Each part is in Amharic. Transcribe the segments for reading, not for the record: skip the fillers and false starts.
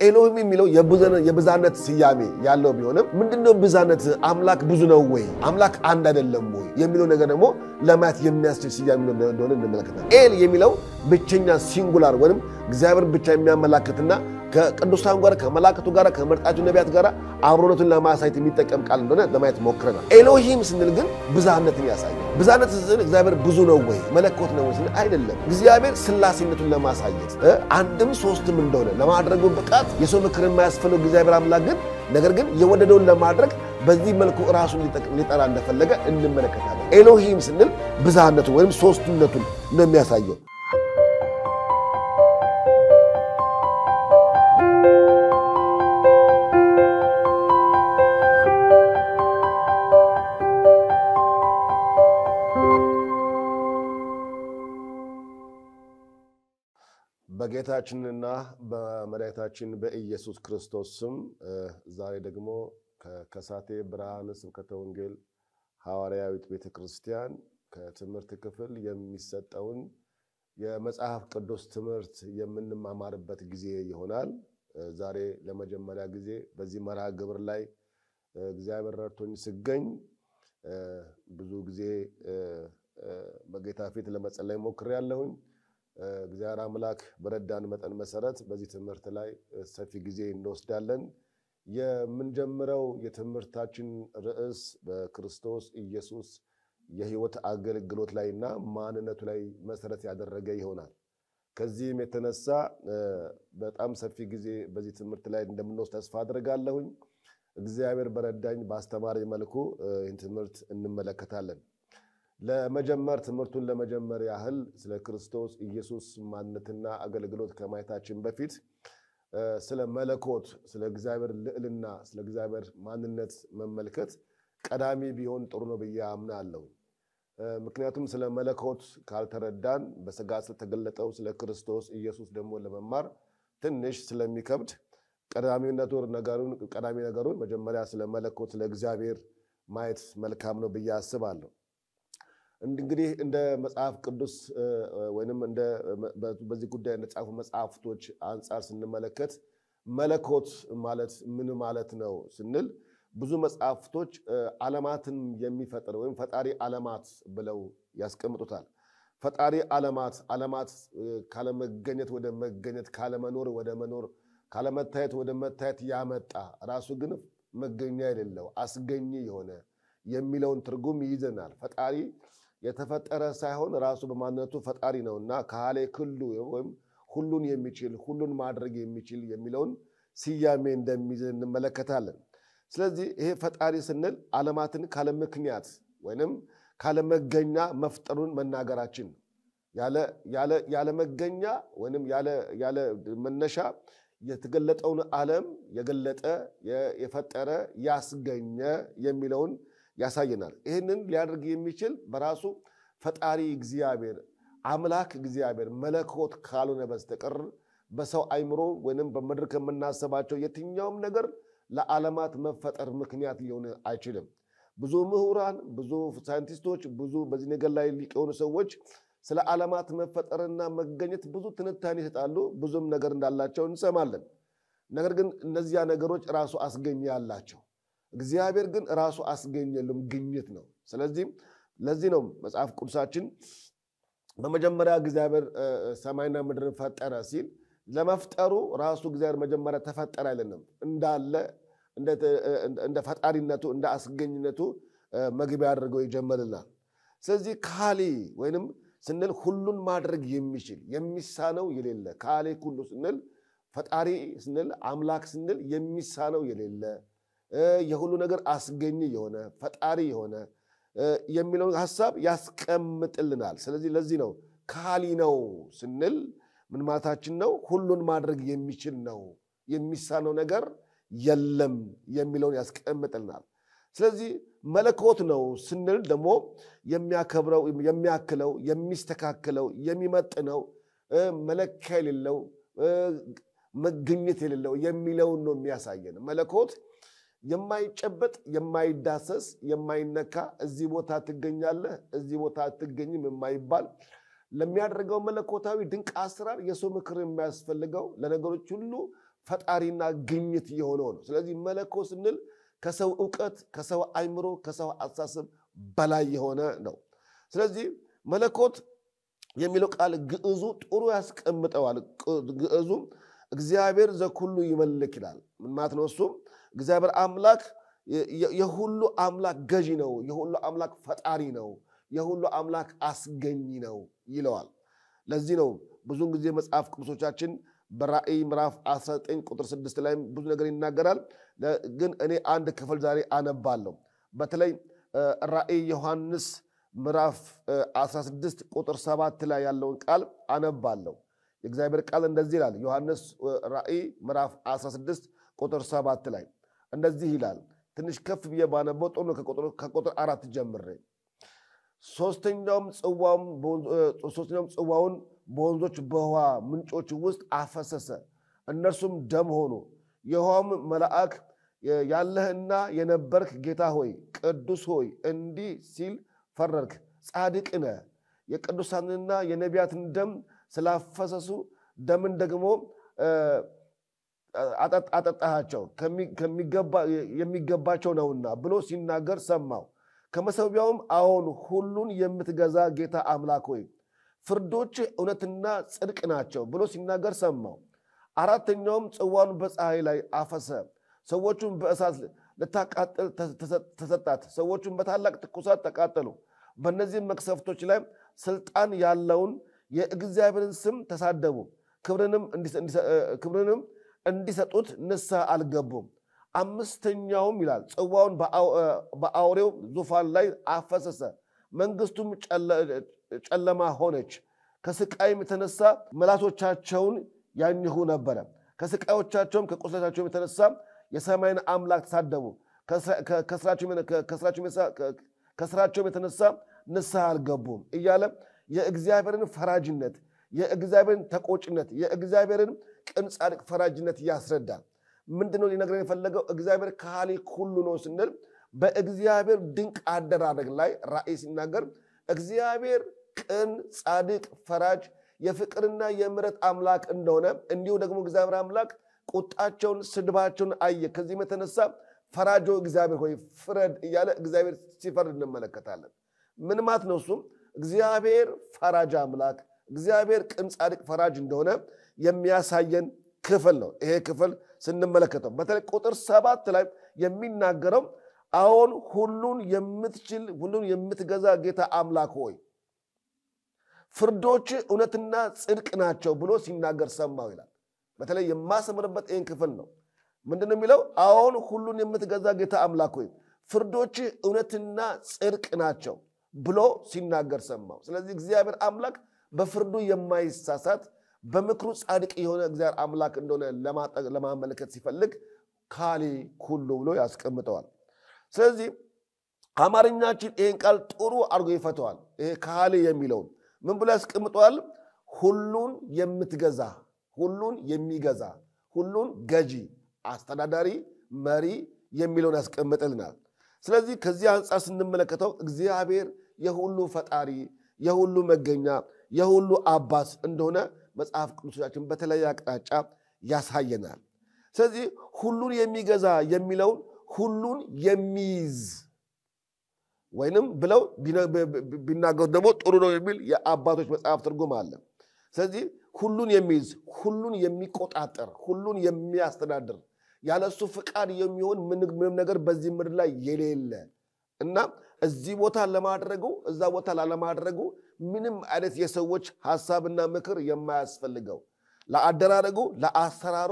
ኤሎሂም የሚለው የብዛነት ስያሜ ያለው ቢሆንም ምንድነው ብዛነት? አምላክ ብዙ ነው ወይ? አምላክ አንድ አይደለም ወይ የሚለው ነገር ደግሞ ለማየት የሚያስችል ስያሜ እንደሆነ እንመለከታለን። ኤል የሚለው ብቸኛ ሲንጉላር ወይም እግዚአብሔር ብቻ የሚያመላክትና ከቅዱሳን ጋር ከመላእክቱ ጋር ከመርጣቸው ነቢያት ጋር አብሮነቱን ለማሳየት የሚጠቀም ቃል እንደሆነ ለማየት ሞክረናል። ኤሎሂም ስንል ግን ብዛነትን ያሳያል። ብዛነት ስንል እግዚአብሔር ብዙ ነው ወይ መለኮት ነው ወይ? አይደለም። እግዚአብሔር ስላሴነቱን ለማሳየት አንድም ሶስትም እንደሆነ ለማድረጉ ብቃት የሰው ምክር የማያስፈልገው እግዚአብሔር አምላክ ግን ነገር ግን የወደደውን ለማድረግ በዚህ መልኩ ራሱን ሊጠራ እንደፈለገ እንመለከታለን። ኤሎሂም ስንል ብዛነቱን ወይም ሶስትነቱን ነው የሚያሳየው። በጌታችንና በመድኃኒታችን በኢየሱስ ክርስቶስ ስም ዛሬ ደግሞ ከከሳቴ ብርሃን ስብከተ ወንጌል ሐዋርያዊት ቤተክርስቲያን ከትምህርት ክፍል የሚሰጠውን የመጽሐፍ ቅዱስ ትምህርት የምንማማርበት ጊዜ ይሆናል። ዛሬ ለመጀመሪያ ጊዜ በዚህ መርሃ ግብር ላይ እግዚአብሔር ረድቶኝ ስገኝ ብዙ ጊዜ በጌታ ፊት ለመጸለይ ሞክሬያለሁኝ። እግዚአብሔር አምላክ በረዳን መጠን መሰረት በዚህ ትምህርት ላይ ሰፊ ጊዜ እንወስዳለን። የምንጀምረው የትምህርታችን ርዕስ በክርስቶስ ኢየሱስ የሕይወት አገልግሎት ላይና ማንነቱ ላይ መሰረት ያደረገ ይሆናል። ከዚህም የተነሳ በጣም ሰፊ ጊዜ በዚህ ትምህርት ላይ እንደምንወስድ ተስፋ አድርጋለሁኝ። እግዚአብሔር በረዳኝ ባስተማረኝ መልኩ ይህን ትምህርት እንመለከታለን። ትምህርቱን ለመጀመር ያህል ስለ ክርስቶስ ኢየሱስ ማንነትና አገልግሎት ከማየታችን በፊት ስለ መለኮት፣ ስለ እግዚአብሔር ልዕልና፣ ስለ እግዚአብሔር ማንነት መመልከት ቀዳሚ ቢሆን ጥሩ ነው ብዬ አምናለሁ። ምክንያቱም ስለ መለኮት ካልተረዳን በሥጋ ስለተገለጠው ስለ ክርስቶስ ኢየሱስ ደግሞ ለመማር ትንሽ ስለሚከብድ ቀዳሚ ነገሩን መጀመሪያ ስለ መለኮት ስለ እግዚአብሔር ማየት መልካም ነው ብዬ አስባለሁ። እንግዲህ እንደ መጽሐፍ ቅዱስ ወይንም በዚህ ጉዳይ እንደጻፉ መጽሐፍቶች አንፃር ስንመለከት መለኮት ማለት ምን ማለት ነው ስንል ብዙ መጽሐፍቶች ዓለማትን የሚፈጥር ወይም ፈጣሪ ዓለማት ብለው ያስቀምጡታል። ፈጣሪ ዓለማት ካለመገኘት ወደ መገኘት፣ ካለመኖር ወደ መኖር፣ ካለመታየት ወደ መታየት ያመጣ ራሱ ግን መገኛ የሌለው አስገኝ የሆነ የሚለውን ትርጉም ይይዘናል። ፈጣሪ የተፈጠረ ሳይሆን ራሱ በማንነቱ ፈጣሪ ነውና ካለ ኩሉ ወይም ሁሉን የሚችል ሁሉን ማድረግ የሚችል የሚለውን ስያሜ እንደሚይዝ እንመለከታለን። ስለዚህ ይሄ ፈጣሪ ስንል ዓለማትን ካለ ምክንያት ወይንም ካለ መገኛ መፍጠሩን መናገራችን ያለ መገኛ ወይንም ያለ መነሻ የተገለጠውን ዓለም የገለጠ የፈጠረ ያስገኘ የሚለውን ያሳየናል። ይህንን ሊያደርግ የሚችል በራሱ ፈጣሪ እግዚአብሔር አምላክ እግዚአብሔር መለኮት ካልሆነ በስተቀር በሰው አይምሮ ወይንም በመድረክ የምናስባቸው የትኛውም ነገር ለዓለማት መፈጠር ምክንያት ሊሆን አይችልም። ብዙ ምሁራን፣ ብዙ ሳይንቲስቶች፣ ብዙ በዚህ ነገር ላይ ሊቀውኑ ሰዎች ስለ ዓለማት መፈጠርና መገኘት ብዙ ትንታኔ ይሰጣሉ። ብዙም ነገር እንዳላቸው እንሰማለን። ነገር ግን እነዚያ ነገሮች ራሱ አስገኝ ያላቸው እግዚአብሔር ግን ራሱ አስገኘልም ግኝት ነው። ስለዚህ ለዚህ ነው መጽሐፍ ቅዱሳችን በመጀመሪያ እግዚአብሔር ሰማይና ምድርን ፈጠረ ሲል ለመፍጠሩ ራሱ እግዚአብሔር መጀመሪያ ተፈጠረ አይደለም። እንደ ፈጣሪነቱ እንደ አስገኝነቱ መግቢያ አድርገው ይጀምርልናል። ስለዚህ ካሊ ወይንም ስንል ሁሉን ማድረግ የሚችል የሚሳነው የሌለ ካሊ ሁሉ ስንል ፈጣሪ ስንል አምላክ ስንል የሚሳነው የሌለ የሁሉ ነገር አስገኝ የሆነ ፈጣሪ የሆነ የሚለው ሐሳብ ያስቀምጥልናል። ስለዚህ ለዚህ ነው ካሊ ነው ስንል ምን ማለታችን ነው? ሁሉን ማድረግ የሚችል ነው፣ የሚሳነው ነገር የለም የሚለውን ያስቀምጥልናል። ስለዚህ መለኮት ነው ስንል ደግሞ የሚያከብረው፣ የሚያክለው፣ የሚስተካከለው፣ የሚመጥነው መለኪያ የሌለው መገኘት የሌለው የሚለውን ነው የሚያሳየን። መለኮት የማይጨበጥ የማይዳሰስ የማይነካ እዚህ ቦታ ትገኛለህ እዚህ ቦታ አትገኝም የማይባል ለሚያደርገው መለኮታዊ ድንቅ አሰራር የሰው ምክር የሚያስፈልገው ለነገሮች ሁሉ ፈጣሪና ግኝት የሆነው ነው። ስለዚህ መለኮት ስንል ከሰው ዕውቀት፣ ከሰው አይምሮ፣ ከሰው አስተሳሰብ በላይ የሆነ ነው። ስለዚህ መለኮት የሚለው ቃል ግዕዙ ጥሩ ያስቀምጠዋል። ግዕዙ እግዚአብሔር ዘኩሉ ይመልክ ይላል። ምን ማለት ነው? እሱ እግዚአብሔር አምላክ የሁሉ አምላክ ገዢ ነው፣ የሁሉ አምላክ ፈጣሪ ነው፣ የሁሉ አምላክ አስገኝ ነው ይለዋል። ለዚህ ነው ብዙውን ጊዜ መጽሐፍ ቅዱሶቻችን በራእይ ምዕራፍ 19 ቁጥር 6 ላይ ብዙ ነገር ይናገራል። ግን እኔ አንድ ክፍል ዛሬ አነባለሁ። በተለይ ራእይ ዮሐንስ ምዕራፍ 16 ቁጥር 7 ላይ ያለውን ቃል አነባለሁ። የእግዚአብሔር ቃል እንደዚህ ይላል። ዮሐንስ ራእይ ምዕራፍ 16 ቁጥር 7 ላይ እንደዚህ ይላል። ትንሽ ከፍ ብዬ ባነበው ጥሩ ነው። ከቁጥር 4 ጀምሬ ሶስተኛውም ጽዋውን በወንዞች በውሃ ምንጮች ውስጥ አፈሰሰ፣ እነርሱም ደም ሆኑ። የውሃውም መልአክ ያለህና የነበርክ ጌታ ሆይ ቅዱስ ሆይ እንዲህ ሲል ፈረድክ፣ ጻድቅ ነህ። የቅዱሳንና የነቢያትን ደም ስላፈሰሱ ደምን ደግሞ አጠጣሃቸው የሚገባቸው ነውና ብሎ ሲናገር ሰማው። ከመሠዊያውም አዎን ሁሉን የምትገዛ ጌታ አምላክ ሆይ ፍርዶች እውነትና ጽድቅ ናቸው ብሎ ሲናገር ሰማው። አራተኛውም ጽዋውን በፀሐይ ላይ አፈሰ፣ ሰዎቹን በእሳት ልታቃጥል ተሰጣት። ሰዎቹን በታላቅ ትኩሳት ተቃጠሉ። በእነዚህም መቅሰፍቶች ላይ ስልጣን ያለውን የእግዚአብሔርን ስም ተሳደቡ፣ ክብርንም እንዲሰጡት ንስሐ አልገቡም። አምስተኛውም ይላል ጽዋውን በአውሬው ዙፋን ላይ አፈሰሰ፣ መንግስቱም ጨለማ ሆነች። ከስቃይም የተነሳ ምላሶቻቸውን ያኝሁ ነበረ። ከስቃዮቻቸውም ከቁስለታቸውም የተነሳ የሰማይን አምላክ ተሳደቡ። ከስራቸውም የተነሳ ንስሐ አልገቡም እያለ የእግዚአብሔርን ፈራጅነት፣ የእግዚአብሔርን ተቆጭነት፣ የእግዚአብሔርን ቅን ጻድቅ ፈራጅነት ያስረዳል። ምንድነው ሊነግረን የፈለገው? እግዚአብሔር ካህሊ ሁሉ ነው ስንል በእግዚአብሔር ድንቅ አደራረግ ላይ ራእይ ሲናገር እግዚአብሔር ቅን ጻድቅ ፈራጅ የፍቅርና የምሕረት አምላክ እንደሆነ እንዲሁ ደግሞ እግዚአብሔር አምላክ ቁጣቸውን ስድባቸውን አየ። ከዚህም የተነሳ ፈራጆ እግዚአብሔር ሆይ ፍረድ እያለ እግዚአብሔር ሲፈርድ እንመለከታለን። ምን ማለት ነው? እሱም እግዚአብሔር ፈራጅ አምላክ፣ እግዚአብሔር ቅን ጻድቅ ፈራጅ እንደሆነ የሚያሳየን ክፍል ነው። ይሄ ክፍል ስንመለከተው በተለይ ቁጥር 7 ላይ የሚናገረው አዎን ሁሉን የምትችል ሁሉን የምትገዛ ጌታ አምላክ ሆይ ፍርዶች እውነትና ጽድቅ ናቸው ብሎ ሲናገር ሰማው ይላል። በተለይ የማሰምርበት ይህን ክፍል ነው። ምንድነው የሚለው? አዎን ሁሉን የምትገዛ ጌታ አምላክ ሆይ ፍርዶች እውነትና ጽድቅ ናቸው ብሎ ሲናገር ሰማው። ስለዚህ እግዚአብሔር አምላክ በፍርዱ የማይሳሳት በምክሩ ጻድቅ የሆነ እግዚአብሔር አምላክ እንደሆነ ለማመልከት ሲፈልግ ካሊ ኩሉ ብሎ ያስቀምጠዋል። ስለዚህ አማርኛችን ይህን ቃል ጥሩ አድርጎ ይፈተዋል። ይሄ ካሊ የሚለውን ምን ብሎ ያስቀምጠዋል? ሁሉን የምትገዛ፣ ሁሉን የሚገዛ፣ ሁሉን ገዢ፣ አስተዳዳሪ፣ መሪ የሚለውን ያስቀምጥልናል። ስለዚህ ከዚህ አንጻር ስንመለከተው እግዚአብሔር የሁሉ ፈጣሪ፣ የሁሉ መገኛ፣ የሁሉ አባት እንደሆነ መጽሐፍ ቅዱሳችን በተለያየ አቅጣጫ ያሳየናል። ስለዚህ ሁሉን የሚገዛ የሚለውን ሁሉን የሚይዝ ወይንም ብለው ቢናገሩ ደግሞ ጥሩ ነው የሚል የአባቶች መጽሐፍ ትርጉም አለ። ስለዚህ ሁሉን የሚይዝ፣ ሁሉን የሚቆጣጠር፣ ሁሉን የሚያስተዳድር ያለሱ ፍቃድ የሚሆን ምንም ነገር በዚህ ምድር ላይ የሌለ እና እዚህ ቦታ ለማድረጉ እዛ ቦታ ላለማድረጉ ምንም አይነት የሰዎች ሐሳብና ምክር የማያስፈልገው፣ ለአደራረጉ፣ ለአሰራሩ፣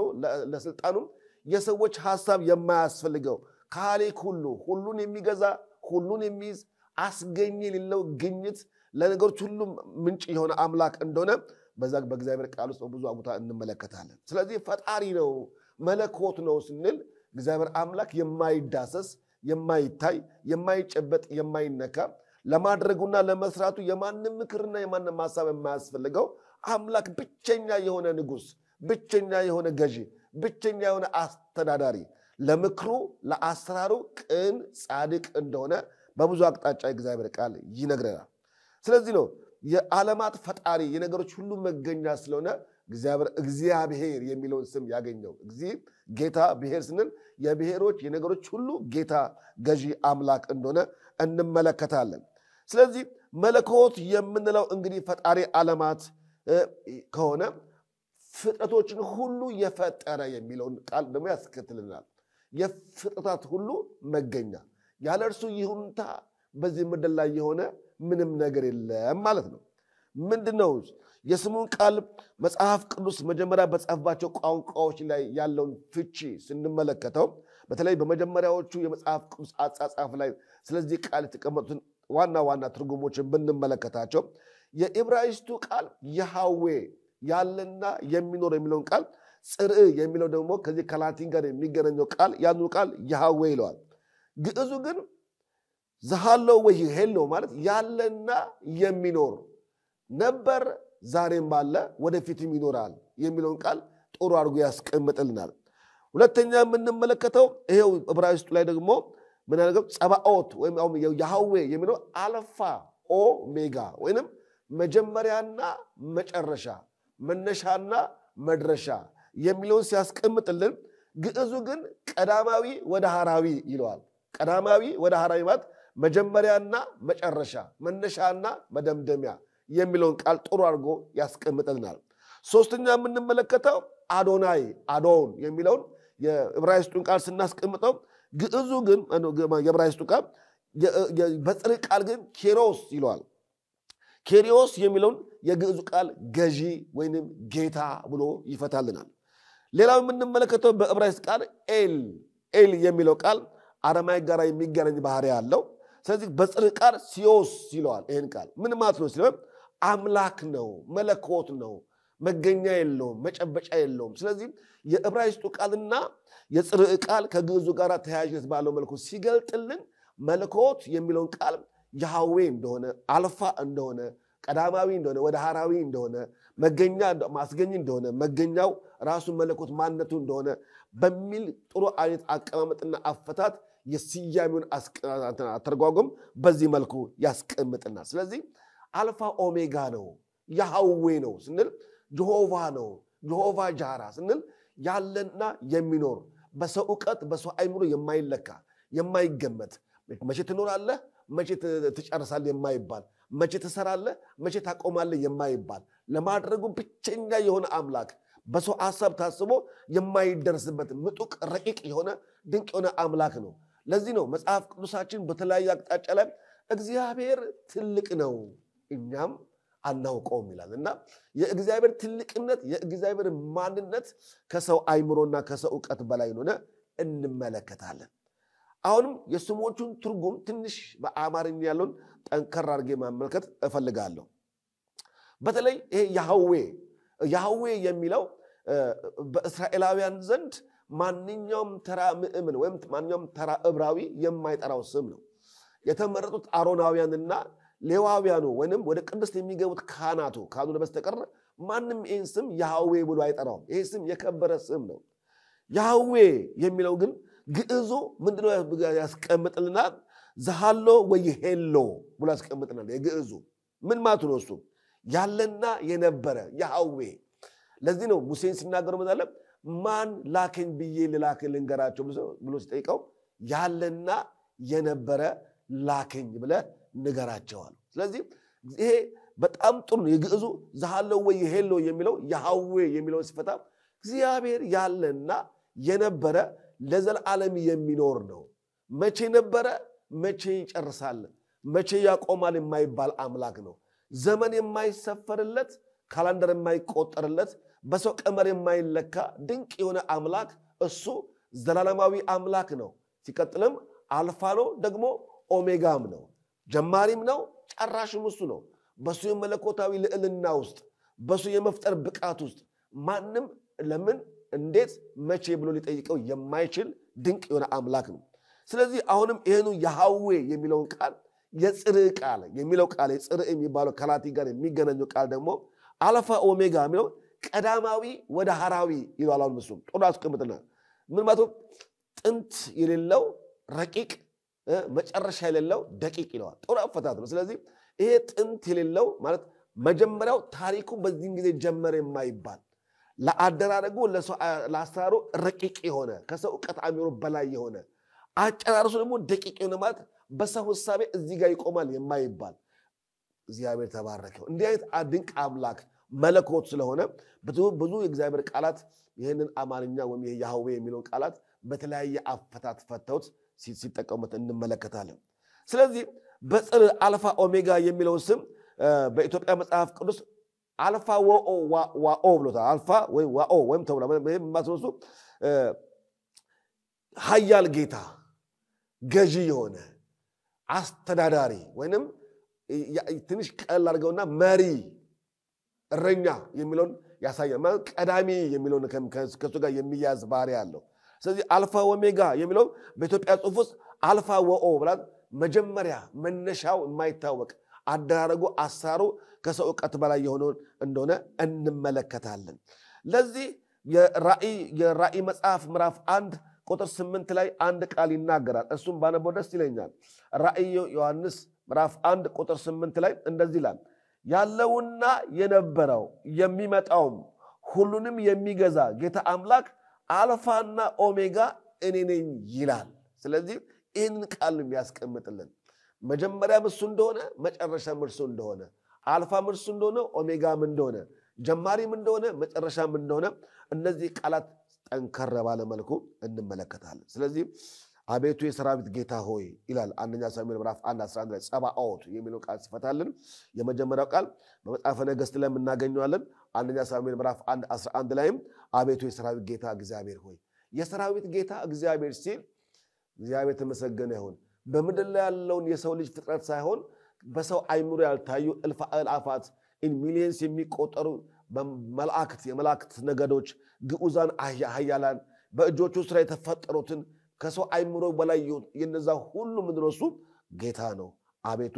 ለስልጣኑም የሰዎች ሐሳብ የማያስፈልገው ካሊ ሁሉ ሁሉን የሚገዛ ሁሉን የሚይዝ አስገኝ የሌለው ግኝት ለነገሮች ሁሉ ምንጭ የሆነ አምላክ እንደሆነ በዛ በእግዚአብሔር ቃል ውስጥ ብዙ ቦታ እንመለከታለን። ስለዚህ ፈጣሪ ነው መለኮት ነው ስንል እግዚአብሔር አምላክ የማይዳሰስ የማይታይ የማይጨበጥ የማይነካ ለማድረጉና ለመስራቱ የማንም ምክርና የማንም ሐሳብ የማያስፈልገው አምላክ ብቸኛ የሆነ ንጉስ፣ ብቸኛ የሆነ ገዢ፣ ብቸኛ የሆነ አስተዳዳሪ ለምክሩ ለአሰራሩ ቅን ጻድቅ እንደሆነ በብዙ አቅጣጫ እግዚአብሔር ቃል ይነግረናል። ስለዚህ ነው የዓለማት ፈጣሪ የነገሮች ሁሉ መገኛ ስለሆነ እግዚአብሔር የሚለውን ስም ያገኘው። ጌታ ብሔር ስንል የብሔሮች የነገሮች ሁሉ ጌታ ገዢ አምላክ እንደሆነ እንመለከታለን። ስለዚህ መለኮት የምንለው እንግዲህ ፈጣሪ ዓለማት ከሆነ ፍጥረቶችን ሁሉ የፈጠረ የሚለውን ቃል ደግሞ ያስከትልናል። የፍጥረታት ሁሉ መገኛ፣ ያለ እርሱ ይሁንታ በዚህ ምድር ላይ የሆነ ምንም ነገር የለም ማለት ነው። ምንድነው? የስሙን ቃል መጽሐፍ ቅዱስ መጀመሪያ በጻፈባቸው ቋንቋዎች ላይ ያለውን ፍቺ ስንመለከተው በተለይ በመጀመሪያዎቹ የመጽሐፍ ቅዱስ አጻጻፍ ላይ ስለዚህ ቃል የተቀመጡትን ዋና ዋና ትርጉሞችን ብንመለከታቸው የዕብራይስጡ ቃል ያህዌ ያለና የሚኖር የሚለውን ቃል ጽርዕ የሚለው ደግሞ ከዚህ ከላቲን ጋር የሚገናኘው ቃል ያኑ ቃል ያህዌ ይለዋል። ግዕዙ ግን ዘሃሎ ወይሄሎ ማለት ያለና የሚኖር ነበር፣ ዛሬም አለ፣ ወደፊትም ይኖራል የሚለውን ቃል ጥሩ አድርጎ ያስቀምጥልናል። ሁለተኛ የምንመለከተው ይሄው ዕብራይስጡ ላይ ደግሞ ምን ያደርገው ጸባኦት ወይም ያህዌ የሚለው አልፋ ኦሜጋ ወይንም መጀመሪያና መጨረሻ መነሻና መድረሻ የሚለውን ሲያስቀምጥልን ግዕዙ ግን ቀዳማዊ ወደ ሐራዊ ይለዋል። ቀዳማዊ ወደ ሐራዊ ማለት መጀመሪያና መጨረሻ መነሻና መደምደሚያ የሚለውን ቃል ጥሩ አድርጎ ያስቀምጥልናል። ሶስተኛ የምንመለከተው አዶናይ አዶን የሚለውን የዕብራይስጡን ቃል ስናስቀምጠው ግዕዙ ግን የዕብራይስጡ ቃል በጽርዕ ቃል ግን ኬሮስ ይለዋል። ኬሪዮስ የሚለውን የግዕዙ ቃል ገዢ ወይንም ጌታ ብሎ ይፈታልናል። ሌላው የምንመለከተው በዕብራይስጥ ቃል ኤል የሚለው ቃል አረማይክ ጋር የሚገናኝ ባህሪ ያለው። ስለዚህ በጽርዕ ቃል ሲዮስ ይለዋል። ይሄን ቃል ምን ማለት ነው ሲል አምላክ ነው፣ መለኮት ነው፣ መገኛ የለውም፣ መጨበጫ የለውም። ስለዚህ የዕብራይስጡ ቃልና የጽርዕ ቃል ከግዕዙ ጋር ተያያዥነት ባለው መልኩ ሲገልጥልን መለኮት የሚለውን ቃል ያህዌ እንደሆነ፣ አልፋ እንደሆነ፣ ቀዳማዊ እንደሆነ፣ ወደ ሐራዊ እንደሆነ፣ መገኛ ማስገኝ እንደሆነ፣ መገኛው ራሱ መለኮት ማንነቱ እንደሆነ በሚል ጥሩ አይነት አቀማመጥና አፈታት የስያሜውን አተረጓጎም በዚህ መልኩ ያስቀምጥናል። ስለዚህ አልፋ ኦሜጋ ነው፣ ያህዌ ነው ስንል ጀሆቫ ነው፣ ጀሆቫ ጃራ ስንል ያለና የሚኖር በሰው ዕውቀት በሰው አይምሮ የማይለካ የማይገመት መቼ ትኖራለህ መቼ ትጨርሳለህ የማይባል መቼ ትሰራለህ መቼ ታቆማለህ የማይባል ለማድረጉ ብቸኛ የሆነ አምላክ በሰው ሐሳብ ታስቦ የማይደርስበት ምጡቅ ረቂቅ የሆነ ድንቅ የሆነ አምላክ ነው። ለዚህ ነው መጽሐፍ ቅዱሳችን በተለያየ አቅጣጫ ላይ እግዚአብሔር ትልቅ ነው እኛም አናውቀውም ይላል እና የእግዚአብሔር ትልቅነት የእግዚአብሔር ማንነት ከሰው አይምሮና ከሰው ዕውቀት በላይ ሆነ እንመለከታለን። አሁንም የስሞቹን ትርጉም ትንሽ በአማርኛ ያለውን ጠንከር አድርጌ ማመልከት እፈልጋለሁ። በተለይ ይሄ ያህዌ የሚለው በእስራኤላውያን ዘንድ ማንኛውም ተራ ምእምን ወይም ማንኛውም ተራ ዕብራዊ የማይጠራው ስም ነው። የተመረጡት አሮናውያንና ሌዋውያኑ ወይንም ወደ ቅድስት የሚገቡት ካህኑ በስተቀር ማንም ይህን ስም ያህዌ ብሎ አይጠራውም። ይህ ስም የከበረ ስም ነው። ያህዌ የሚለው ግን ግዕዙ ምንድነው ያስቀምጥልናል? ዘሃሎ ወይሄሎ ብሎ ያስቀምጥልናል። የግዕዙ ምን ማለት ነው? እሱ ያለና የነበረ ያህዌ። ለዚህ ነው ሙሴን ሲናገረው ማለት ማን ላከኝ ብዬ ልንገራቸው ብሎ ሲጠይቀው ያለና የነበረ ላከኝ ብለ ንገራቸዋል። ስለዚህ ይሄ በጣም ጥሩ ነው። የግዕዙ ዘሃሎ ወይሄሎ የሚለው ያህዌ የሚለው ሲፈታ እግዚአብሔር ያለና የነበረ ለዘላለም የሚኖር ነው። መቼ ነበረ መቼ ይጨርሳል መቼ ያቆማል የማይባል አምላክ ነው። ዘመን የማይሰፈርለት ካላንደር የማይቆጠርለት በሰው ቀመር የማይለካ ድንቅ የሆነ አምላክ እሱ ዘላለማዊ አምላክ ነው። ሲቀጥልም አልፋ ነው ደግሞ ኦሜጋም ነው። ጀማሪም ነው ጨራሽም እሱ ነው። በሱ የመለኮታዊ ልዕልና ውስጥ በሱ የመፍጠር ብቃት ውስጥ ማንም ለምን እንዴት መቼ ብሎ ሊጠይቀው የማይችል ድንቅ የሆነ አምላክ ነው። ስለዚህ አሁንም ይሄኑ ያህዌ የሚለውን ቃል የጽርዕ ቃል የሚለው ቃል የጽርዕ የሚባለው ከላቲ ጋር የሚገናኘው ቃል ደግሞ አልፋ ኦሜጋ የሚለው ቀዳማዊ ወደ ሐራዊ ይላል። አሁን እሱም ጥሩ አስቀምጥና ምን ማለት ጥንት የሌለው ረቂቅ መጨረሻ የሌለው ደቂቅ ይለዋል። ጥሩ አፈታት ነው። ስለዚህ ይሄ ጥንት የሌለው ማለት መጀመሪያው ታሪኩ በዚህን ጊዜ ጀመረ የማይባል ለአደራረጉ ለአሰራሩ ረቂቅ የሆነ ከሰው ዕውቀት አእምሮ በላይ የሆነ አጨራረሱ ደግሞ ደቂቅ የሆነ ማለት በሰው ሐሳቤ እዚህ ጋር ይቆማል የማይባል እግዚአብሔር ተባረከው። እንዲህ አይነት ድንቅ አምላክ መለኮት ስለሆነ ብዙ የእግዚአብሔር ቃላት ይህንን አማርኛ ወይም ያህዌ የሚለውን ቃላት በተለያየ አፈታት ፈተውት ሲጠቀሙት እንመለከታለን። ስለዚህ በጽር አልፋ ኦሜጋ የሚለው ስም በኢትዮጵያ መጽሐፍ ቅዱስ አልፋ ዋኦ ብሎታል። አልፋ ወይ ዋኦ ወይም ተብሎ ማስወሱ ኃያል ጌታ ገዢ የሆነ አስተዳዳሪ ወይንም ትንሽ ቀላል አድርገውና መሪ እረኛ የሚለውን ያሳያል። ማለት ቀዳሚ የሚለውን ከሱ ጋር የሚያዝ ባህሪ አለው። ስለዚህ አልፋ ኦሜጋ የሚለው በኢትዮጵያ ጽሑፍ ውስጥ አልፋ ወኦ ብላት መጀመሪያ መነሻው የማይታወቅ አደራረጉ አሳሩ ከሰው ዕውቀት በላይ የሆነውን እንደሆነ እንመለከታለን። ለዚህ የራእይ መጽሐፍ ምዕራፍ 1 ቁጥር 8 ላይ አንድ ቃል ይናገራል። እሱም ባነበው ደስ ይለኛል። ራእይ ዮሐንስ ምዕራፍ 1 ቁጥር 8 ላይ እንደዚህ ይላል፣ ያለውና የነበረው የሚመጣውም ሁሉንም የሚገዛ ጌታ አምላክ አልፋና ኦሜጋ እኔ ነኝ ይላል። ስለዚህ ይህንን ቃል የሚያስቀምጥልን መጀመሪያም እሱ እንደሆነ መጨረሻም እርሱ እንደሆነ፣ አልፋም እርሱ እንደሆነ፣ ኦሜጋም እንደሆነ፣ ጀማሪም እንደሆነ፣ መጨረሻም እንደሆነ እነዚህ ቃላት ጠንከር ባለ መልኩ እንመለከታለን። ስለዚህ አቤቱ የሰራዊት ጌታ ሆይ ይላል አንደኛ ሳሙኤል ምዕራፍ 1:11 ላይ ጸባኦት የሚለው ቃል ሲፈታልን የመጀመሪያው ቃል በመጽሐፈ ነገሥት ላይ እናገኘዋለን። አንደኛ ሳሙኤል ምዕራፍ 1:11 ላይም አቤቱ የሰራዊት ጌታ እግዚአብሔር ሆይ። የሰራዊት ጌታ እግዚአብሔር ሲል እግዚአብሔር ተመሰገነ ይሁን በምድር ላይ ያለውን የሰው ልጅ ፍጥረት ሳይሆን በሰው አይምሮ ያልታዩ እልፍ አእላፋት ኢን ሚሊየንስ የሚቆጠሩ በመላእክት የመላእክት ነገዶች ግዑዛን ኃያላን በእጆቹ ስራ የተፈጠሩትን ከሰው አይምሮ በላይ የነዛ ሁሉ ምድረሱ ጌታ ነው። አቤቱ